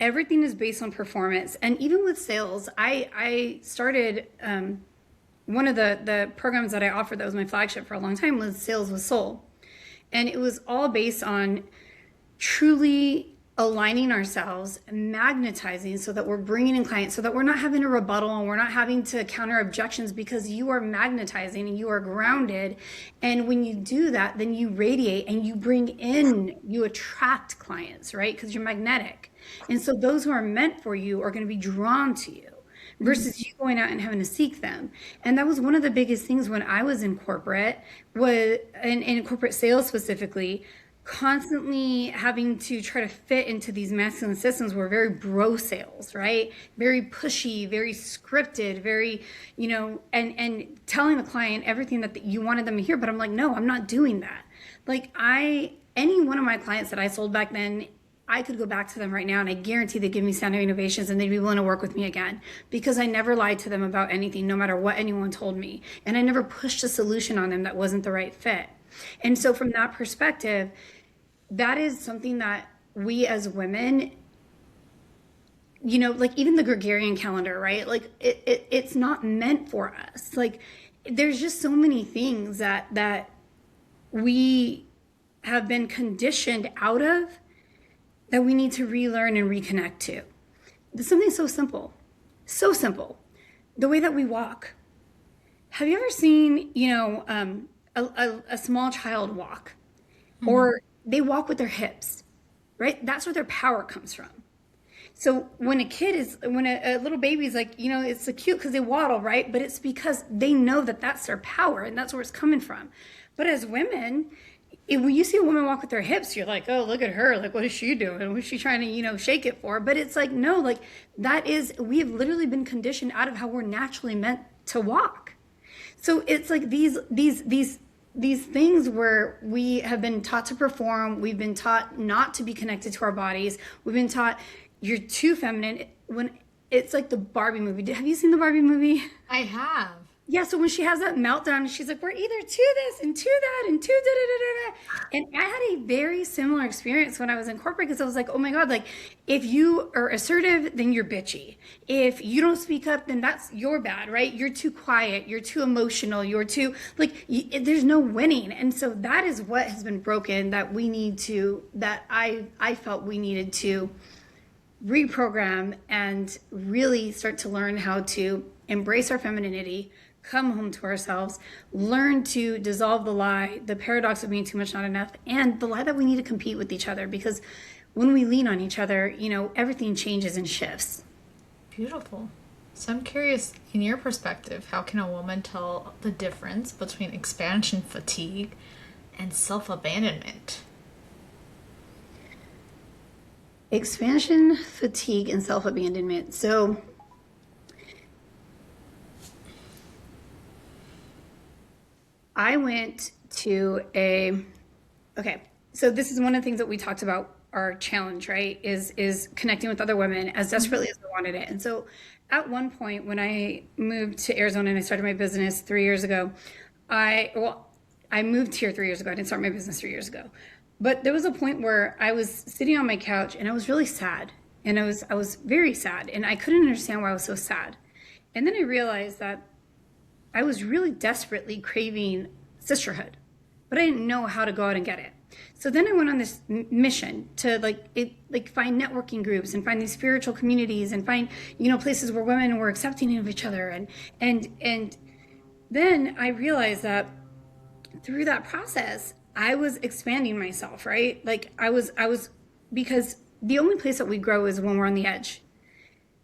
everything is based on performance. And even with sales, I started one of the programs that I offered that was my flagship for a long time was Sales with Soul. And it was all based on truly aligning ourselves, magnetizing, so that we're bringing in clients, so that we're not having a rebuttal and we're not having to counter objections, because you are magnetizing and you are grounded. And when you do that, then you radiate and you attract clients, right? Because you're magnetic. And so those who are meant for you are going to be drawn to you versus you going out and having to seek them. And that was one of the biggest things when I was in corporate, was in corporate sales specifically, constantly having to try to fit into these masculine systems were very bro sales, right? Very pushy, very scripted, very, and telling the client everything that you wanted them to hear. But I'm like, no, I'm not doing that. Like any one of my clients that I sold back then, I could go back to them right now and I guarantee they'd give me standing innovations and they'd be willing to work with me again, because I never lied to them about anything, no matter what anyone told me. And I never pushed a solution on them that wasn't the right fit. And so from that perspective, that is something that we as women, like even the Gregorian calendar, right? Like it's not meant for us. Like there's just so many things that we have been conditioned out of that we need to relearn and reconnect to. There's something so simple, so simple. The way that we walk. Have you ever seen, a small child walk? Or they walk with their hips, right? That's where their power comes from. So when a little baby's like, it's so cute because they waddle, right? But it's because they know that that's their power and that's where it's coming from. But as women, when you see a woman walk with her hips, you're like, oh, look at her. Like, what is she doing? What's she trying to, shake it for? But it's like, no, like we have literally been conditioned out of how we're naturally meant to walk. So it's like these things where we have been taught to perform, we've been taught not to be connected to our bodies, we've been taught you're too feminine. When it's like the Barbie movie. Have you seen the Barbie movie?
I have.
Yeah, so when she has that meltdown, she's like, we're either to this and to that and to da-da-da-da-da. And I had a very similar experience when I was in corporate, because I was like, oh my God, like if you are assertive, then you're bitchy. If you don't speak up, then that's your bad, right? You're too quiet, you're too emotional, you're too, there's no winning. And so that is what has been broken, that I felt we needed to reprogram and really start to learn how to embrace our femininity, come home to ourselves, learn to dissolve the lie, the paradox of being too much, not enough, and the lie that we need to compete with each other, because when we lean on each other, everything changes and shifts.
Beautiful. So I'm curious, in your perspective, how can a woman tell the difference between expansion fatigue and self-abandonment?
Expansion fatigue and self-abandonment. So I went to okay, so this is one of the things that we talked about, our challenge, right? Is connecting with other women as desperately as I wanted it. And so at one point when I moved to Arizona and I started my business 3 years ago, I moved here 3 years ago. I didn't start my business 3 years ago. But there was a point where I was sitting on my couch and I was really sad. And I was very sad. And I couldn't understand why I was so sad. And then I realized that I was really desperately craving sisterhood, but I didn't know how to go out and get it. So then I went on this mission to find networking groups and find these spiritual communities and find, places where women were accepting of each other. And then I realized that through that process, I was expanding myself, right? Like I was, because the only place that we grow is when we're on the edge.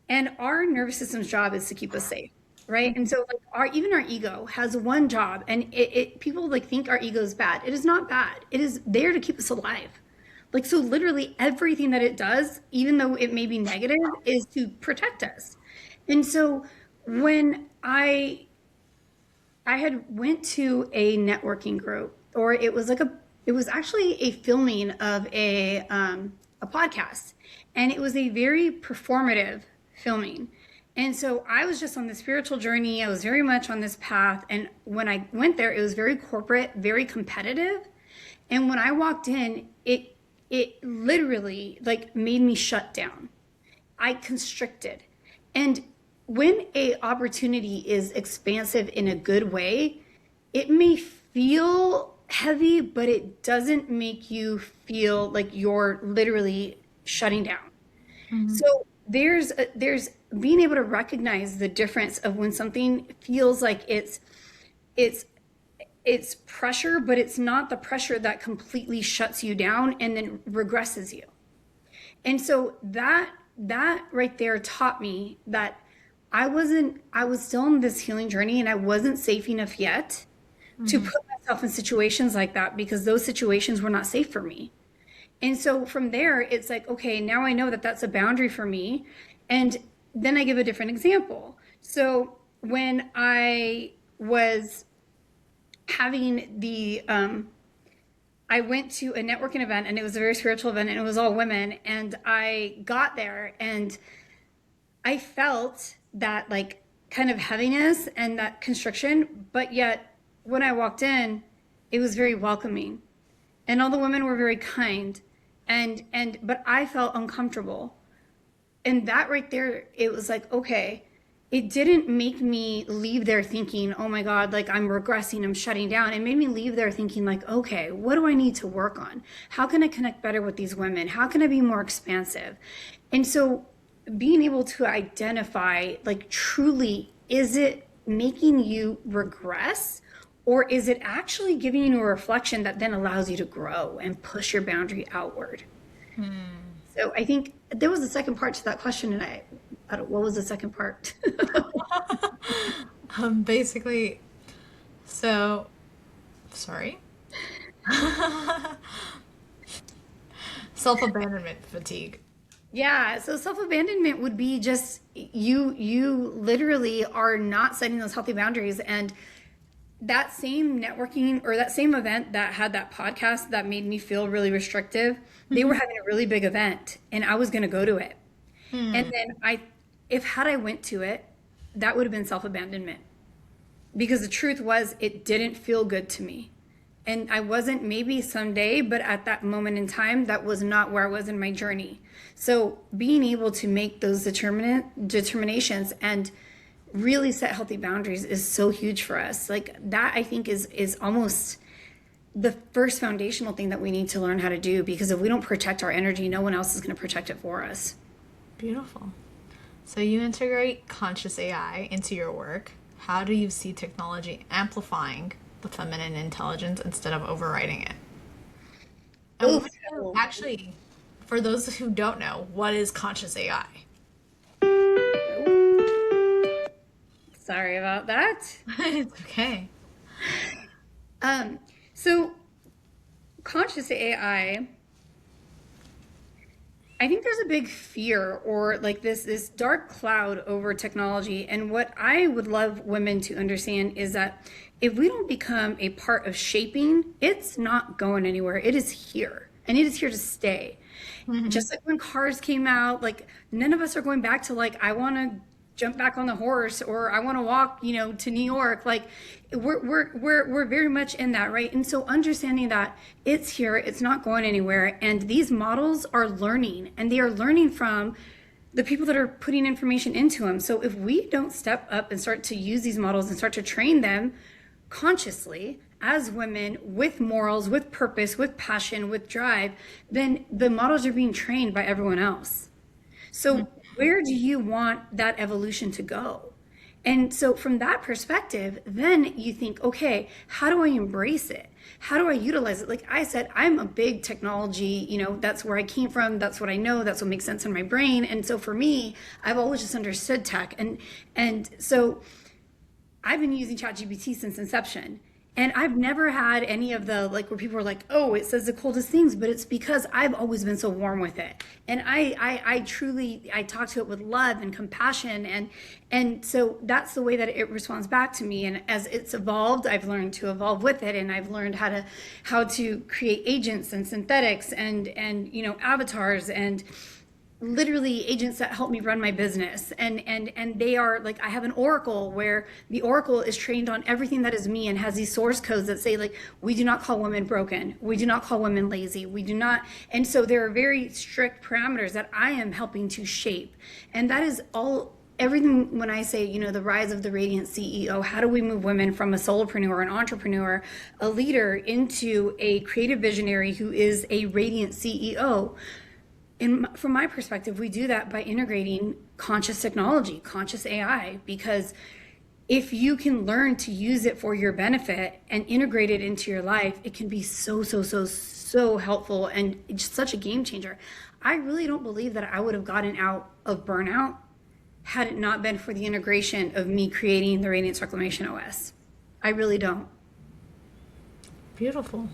And our nervous system's job is to keep us safe, right? And so even our ego has one job, and people think our ego is bad. It is not bad. It is there to keep us alive. So literally everything that it does, even though it may be negative, is to protect us. And so when I had went to a networking group, or it was actually a filming of a podcast, and it was a very performative filming. And so I was just on the spiritual journey. I was very much on this path. And when I went there, it was very corporate, very competitive. And when I walked in, it literally made me shut down. I constricted. And when a opportunity is expansive in a good way, it may feel heavy, but it doesn't make you feel like you're literally shutting down. Mm-hmm. So there's being able to recognize the difference of when something feels like it's pressure, but it's not the pressure that completely shuts you down and then regresses you. And so that right there taught me that I was still on this healing journey, and I wasn't safe enough yet to put myself in situations like that, because those situations were not safe for me. And so from there, it's okay, now I know that that's a boundary for me. And then I give a different example. So when I was having I went to a networking event, and it was a very spiritual event, and it was all women. And I got there and I felt that kind of heaviness and that constriction, but yet when I walked in, it was very welcoming, and all the women were very kind. But I felt uncomfortable. And that right there, it was okay, it didn't make me leave there thinking, oh my God, I'm regressing, I'm shutting down. It made me leave there thinking okay, what do I need to work on? How can I connect better with these women? How can I be more expansive? And so being able to identify, truly, is it making you regress? Or is it actually giving you a reflection that then allows you to grow and push your boundary outward? So I think there was a second part to that question, and I don't, what was the second part?
Basically, so, sorry. Self-abandonment fatigue.
Yeah, so self-abandonment would be just you literally are not setting those healthy boundaries. And that same networking, or that same event that had that podcast that made me feel really restrictive, they were having a really big event, and I was going to go to it. And then had I went to it, that would have been self-abandonment, because the truth was it didn't feel good to me. And I wasn't, maybe someday, but at that moment in time, that was not where I was in my journey. So being able to make those determinations and really set healthy boundaries is so huge for us. That, I think, is almost the first foundational thing that we need to learn how to do, because if we don't protect our energy, no one else is going to protect it for us.
Beautiful. So you integrate conscious AI into your work. How do you see technology amplifying the feminine intelligence instead of overriding it? Actually, for those who don't know, what is conscious AI?
Sorry about that.
It's okay.
So conscious AI I think there's a big fear or like this dark cloud over technology. And what I would love women to understand is that if we don't become a part of shaping, it's not going anywhere. It is here and it is here to stay. Just like when cars came out, like none of us are going back to like, I want to jump back on the horse or I want to walk, to New York. Like we're very much in that, right? And so understanding that it's here, it's not going anywhere. And these models are learning and they are learning from the people that are putting information into them. So if we don't step up and start to use these models and start to train them consciously as women with morals, with purpose, with passion, with drive, then the models are being trained by everyone else. So where do you want that evolution to go? And so from that perspective, then you think, okay, how do I embrace it? How do I utilize it? Like I said, I'm a big technology, that's where I came from. That's what I know. That's what makes sense in my brain. And so for me, I've always just understood tech. And so I've been using ChatGPT since inception. And I've never had any of the like where people are like, oh, it says the coldest things, but it's because I've always been so warm with it. And I truly talk to it with love and compassion. And so that's the way that it responds back to me. And as it's evolved, I've learned to evolve with it. And I've learned how to create agents and synthetics and avatars and literally agents that help me run my business. And they are like, I have an oracle where the oracle is trained on everything that is me and has these source codes that say like, we do not call women broken. We do not call women lazy. We do not. And so there are very strict parameters that I am helping to shape. And that is all everything when I say, the rise of the Radiant CEO, how do we move women from a solopreneur, an entrepreneur, a leader into a creative visionary who is a Radiant CEO? From my perspective, we do that by integrating conscious technology, conscious AI, because if you can learn to use it for your benefit and integrate it into your life, it can be so, so, so, so helpful and just such a game changer. I really don't believe that I would have gotten out of burnout had it not been for the integration of me creating the Radiance Reclamation OS. I really don't.
Beautiful.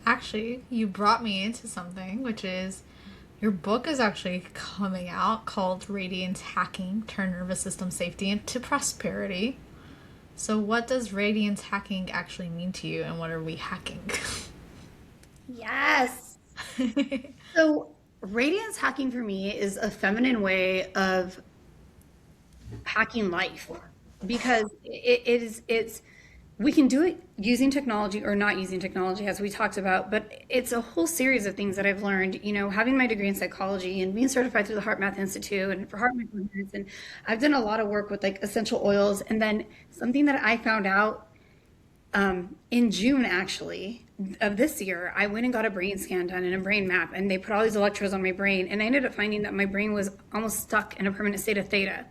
Actually, you brought me into something, which is your book is actually coming out called Radiance Hacking, Turn Nervous System Safety into Prosperity. So what does radiance hacking actually mean to you and what are we hacking?
Yes. So radiance hacking for me is a feminine way of hacking life because it's we can do it using technology or not using technology, as we talked about, but it's a whole series of things that I've learned, having my degree in psychology and being certified through the Heart Math Institute and for Heart Math Coherence. And I've done a lot of work with like essential oils. And then something that I found out in June, actually, of this year, I went and got a brain scan done and a brain map, and they put all these electrodes on my brain. And I ended up finding that my brain was almost stuck in a permanent state of theta.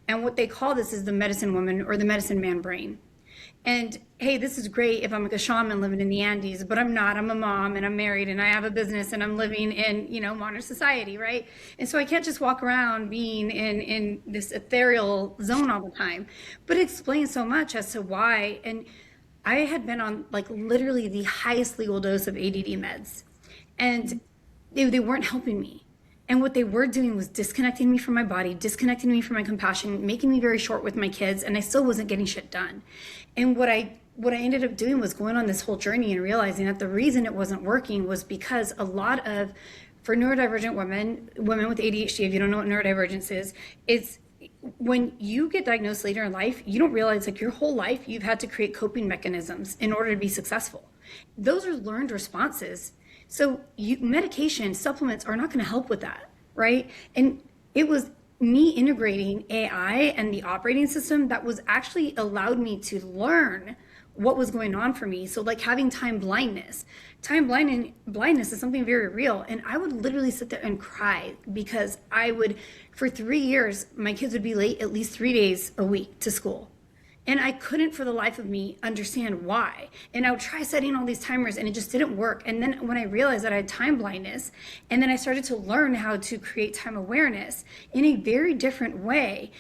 And what they call this is the medicine woman or the medicine man brain. And hey, this is great if I'm like a shaman living in the Andes, but I'm not. I'm a mom and I'm married and I have a business and I'm living in, modern society, right? And so I can't just walk around being in this ethereal zone all the time. But it explains so much as to why. And I had been on like literally the highest legal dose of ADD meds, and they weren't helping me. And what they were doing was disconnecting me from my body, disconnecting me from my compassion, making me very short with my kids, and I still wasn't getting shit done. And what I ended up doing was going on this whole journey and realizing that the reason it wasn't working was because for neurodivergent women with ADHD, if you don't know what neurodivergence is, it's when you get diagnosed later in life, you don't realize like your whole life you've had to create coping mechanisms in order to be successful. Those are learned responses. So medication, supplements are not going to help with that, right? And it was me integrating AI and the operating system that was actually allowed me to learn what was going on for me. So like having time blindness. Blindness is something very real. And I would literally sit there and cry because for 3 years, my kids would be late at least 3 days a week to school. And I couldn't for the life of me understand why. And I would try setting all these timers and it just didn't work. And then when I realized that I had time blindness, and then I started to learn how to create time awareness in a very different way.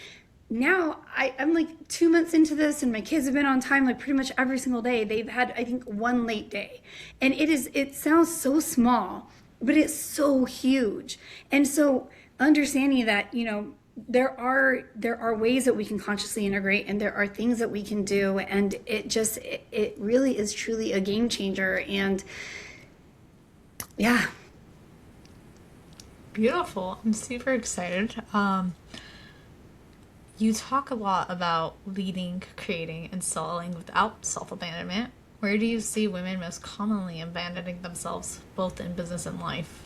Now I'm like 2 months into this and my kids have been on time like pretty much every single day. They've had, I think, one late day. And it sounds so small, but it's so huge. And so understanding that, there are ways that we can consciously integrate, and there are things that we can do, and it really is truly a game changer. And yeah.
Beautiful. I'm super excited. You talk a lot about leading, creating, and selling without self-abandonment. Where do you see women most commonly abandoning themselves, both in business and life?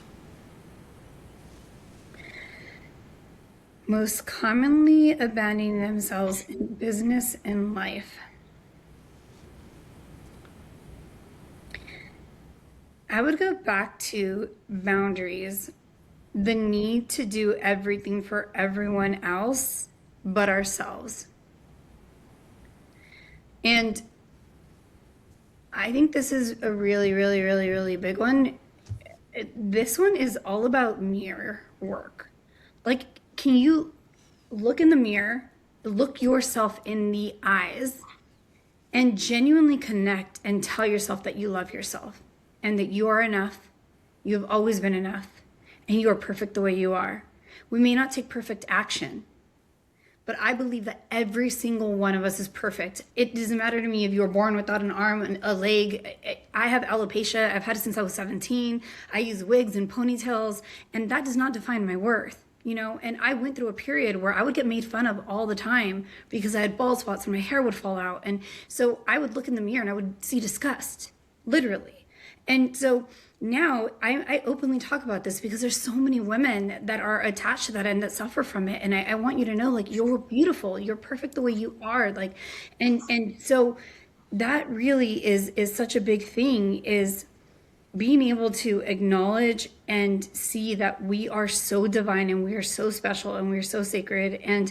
Most commonly abandoning themselves in business and life. I would go back to boundaries, the need to do everything for everyone else but ourselves. And I think this is a really, really, really, really big one. This one is all about mirror work. Like, can you look in the mirror, look yourself in the eyes, and genuinely connect and tell yourself that you love yourself and that you are enough, you have always been enough, and you are perfect the way you are. We may not take perfect action, but I believe that every single one of us is perfect. It doesn't matter to me if you were born without an arm and a leg. I have alopecia. I've had it since I was 17. I use wigs and ponytails, and that does not define my worth. And I went through a period where I would get made fun of all the time because I had bald spots and my hair would fall out. And so I would look in the mirror and I would see disgust, literally. And so now I openly talk about this because there's so many women that are attached to that and that suffer from it. And I want you to know, like, you're beautiful, you're perfect the way you are. Like, and so that really is such a big thing, is being able to acknowledge and see that we are so divine and we are so special and we are so sacred. And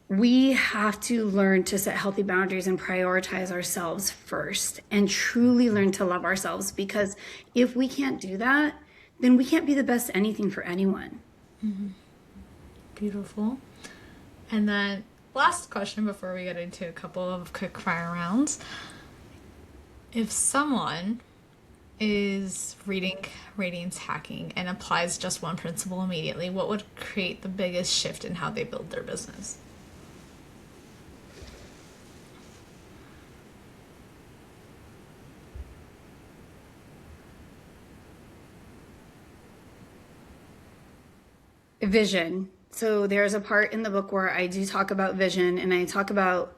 we have to learn to set healthy boundaries and prioritize ourselves first and truly learn to love ourselves, because if we can't do that, then we can't be the best anything for anyone.
Mm-hmm. Beautiful. And then last question before we get into a couple of quick fire rounds. If someone is reading Radiance Hacking and applies just one principle immediately, what would create the biggest shift in how they build their business?
Vision. So there's a part in the book where I do talk about vision, and I talk about,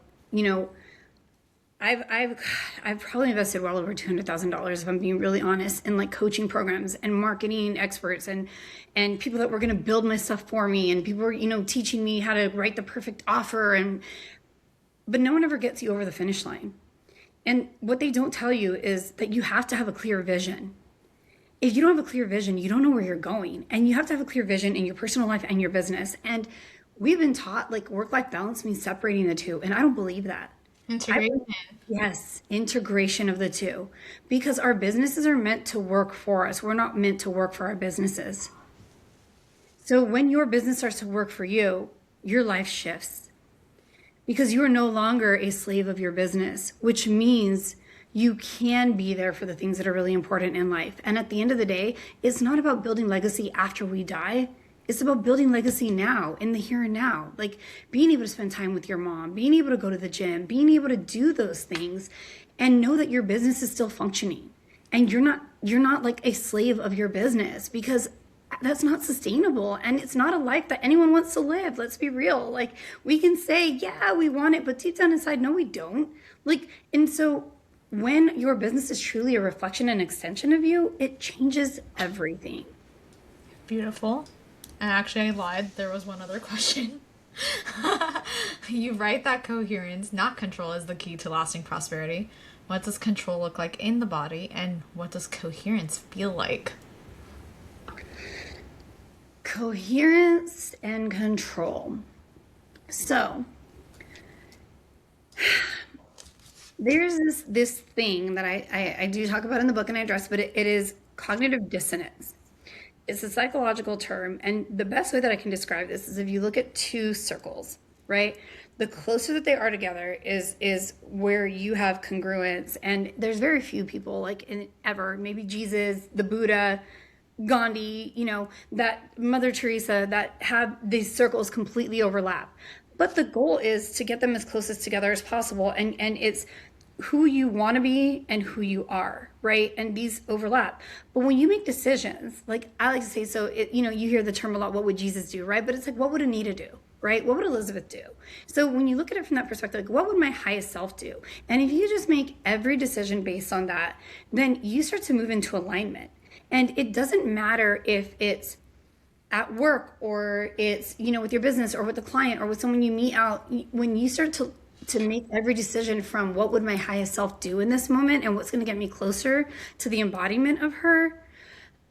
I've probably invested well over $200,000, if I'm being really honest, in like coaching programs and marketing experts and people that were going to build my stuff for me, and people were, teaching me how to write the perfect offer, but no one ever gets you over the finish line. And what they don't tell you is that you have to have a clear vision. If you don't have a clear vision, you don't know where you're going, and you have to have a clear vision in your personal life and your business. And we've been taught like work-life balance means separating the two, and I don't believe that.
Integration.
Yes, integration of the two, because our businesses are meant to work for us. We're not meant to work for our businesses. So when your business starts to work for you, your life shifts, because you are no longer a slave of your business, which means you can be there for the things that are really important in life. And at the end of the day, it's not about building legacy after we die. It's about building legacy now, in the here and now. Like being able to spend time with your mom, being able to go to the gym, being able to do those things, and know that your business is still functioning. And you're not like a slave of your business, because that's not sustainable. And it's not a life that anyone wants to live. Let's be real. Like, we can say, yeah, we want it, but deep down inside, no, we don't. And so when your business is truly a reflection and extension of you, it changes everything.
Beautiful. And actually, I lied. There was one other question. You write that coherence, not control, is the key to lasting prosperity. What does control look like in the body, and what does coherence feel like?
Coherence and control. So there's this thing that I do talk about in the book and I address, but it is cognitive dissonance. It's a psychological term, and the best way that I can describe this is if you look at two circles. right? The closer that they are together is where you have congruence. And there's very few people like in ever, maybe Jesus, the Buddha, Gandhi, that Mother Teresa, that have these circles completely overlap. But the goal is to get them as close as together as possible. And it's who you want to be and who you are, right? And these overlap. But when you make decisions, like I like to say, so you hear the term a lot, what would Jesus do, right? But it's like, what would Anita do? Right? What would Elizabeth do? So when you look at it from that perspective, like what would my highest self do? And if you just make every decision based on that, then you start to move into alignment. And it doesn't matter if it's at work or it's, with your business or with a client or with someone you meet out. When you start to make every decision from what would my highest self do in this moment and what's going to get me closer to the embodiment of her,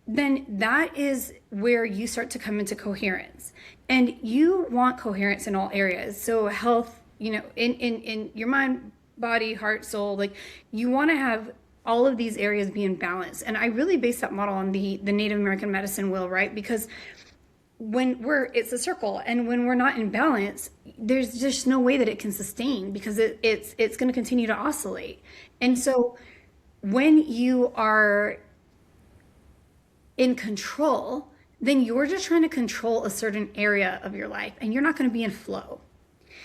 then that is where you start to come into coherence. And you want coherence in all areas. So health, in your mind, body, heart, soul, like you want to have all of these areas be in balance. And I really base that model on the Native American medicine wheel, right? Because it's a circle, and when we're not in balance, there's just no way that it can sustain because it's going to continue to oscillate. And so when you are in control, then you're just trying to control a certain area of your life and you're not going to be in flow.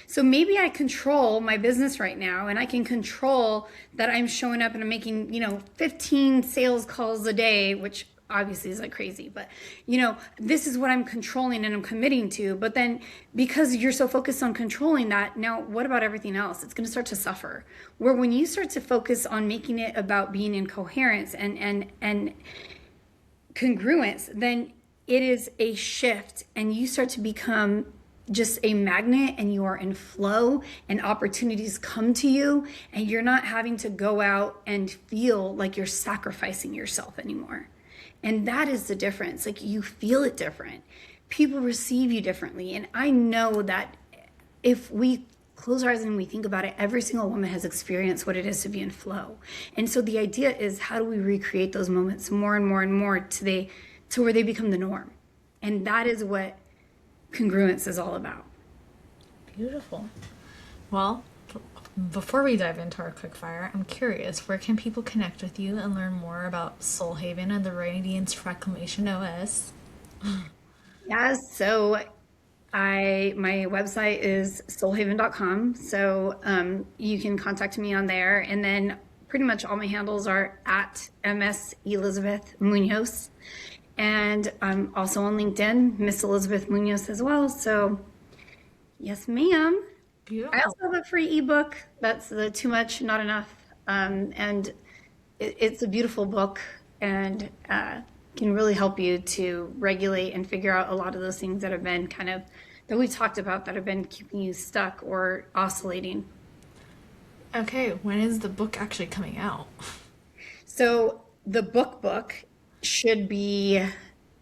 So maybe I control my business right now and I can control that I'm showing up and I'm making, 15 sales calls a day, which obviously is like crazy, but this is what I'm controlling and I'm committing to. But then because you're so focused on controlling that, now what about everything else? It's going to start to suffer. Where when you start to focus on making it about being in coherence and congruence, then it is a shift and you start to become just a magnet and you are in flow and opportunities come to you and you're not having to go out and feel like you're sacrificing yourself anymore. And that is the difference. Like you feel it different. People receive you differently. And I know that if we close our eyes and we think about it, every single woman has experienced what it is to be in flow. And so the idea is, how do we recreate those moments more and more and more to where they become the norm? And that is what congruence is all about.
Beautiful. Well, before we dive into our quickfire, I'm curious, where can people connect with you and learn more about Soul Haven and the Radiance Reclamation OS?
Yeah, so my website is soulhaven.com. So you can contact me on there. And then pretty much all my handles are at MS Elizabeth Munoz. And I'm also on LinkedIn, Miss Elizabeth Munoz as well. So yes, ma'am.
Beautiful.
I also have a free ebook. That's the Too Much, Not Enough. And it's a beautiful book and can really help you to regulate and figure out a lot of those things that have been that we talked about that have been keeping you stuck or oscillating.
Okay, when is the book actually coming out?
So the book should be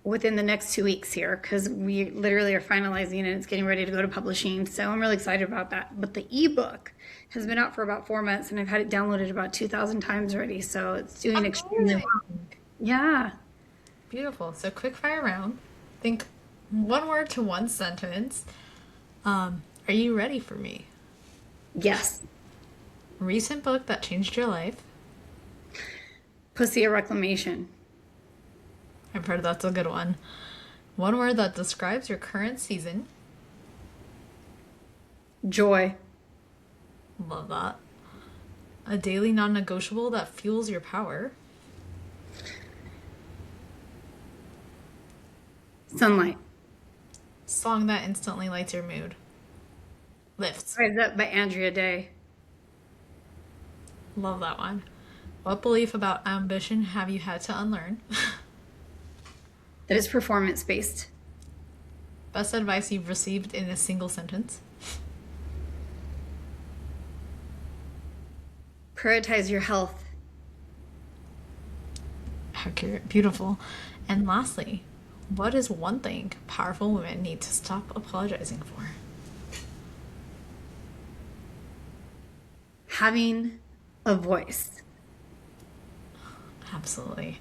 within the next 2 weeks here because we literally are finalizing and it's getting ready to go to publishing. So I'm really excited about that. But the ebook has been out for about 4 months and I've had it downloaded about 2,000 times already. So it's doing extremely well. Yeah.
Beautiful. So quick fire round. Think one word to one sentence. Are you ready for me?
Yes.
Recent book that changed your life.
Pussy Reclamation.
I've heard that's a good one. One word that describes your current season.
Joy.
Love that. A daily non-negotiable that fuels your power.
Sunlight.
Song that instantly lights your mood. Lifts.
Rise Up by Andrea Day.
Love that one. What belief about ambition have you had to unlearn?
That is performance-based.
Best advice you've received in a single sentence.
Prioritize your health.
Accurate. Beautiful. And lastly, what is one thing powerful women need to stop apologizing for?
Having a voice.
Absolutely.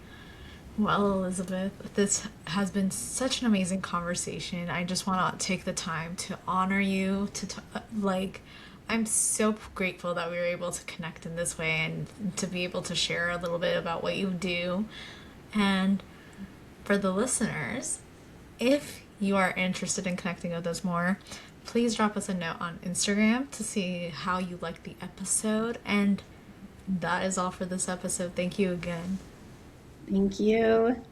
Well, Elizabeth, this has been such an amazing conversation. I just want to take the time to honor you. I'm so grateful that we were able to connect in this way and to be able to share a little bit about what you do. And for the listeners, if you are interested in connecting with us more, please drop us a note on Instagram to see how you liked the episode. And that is all for this episode. Thank you again.
Thank you.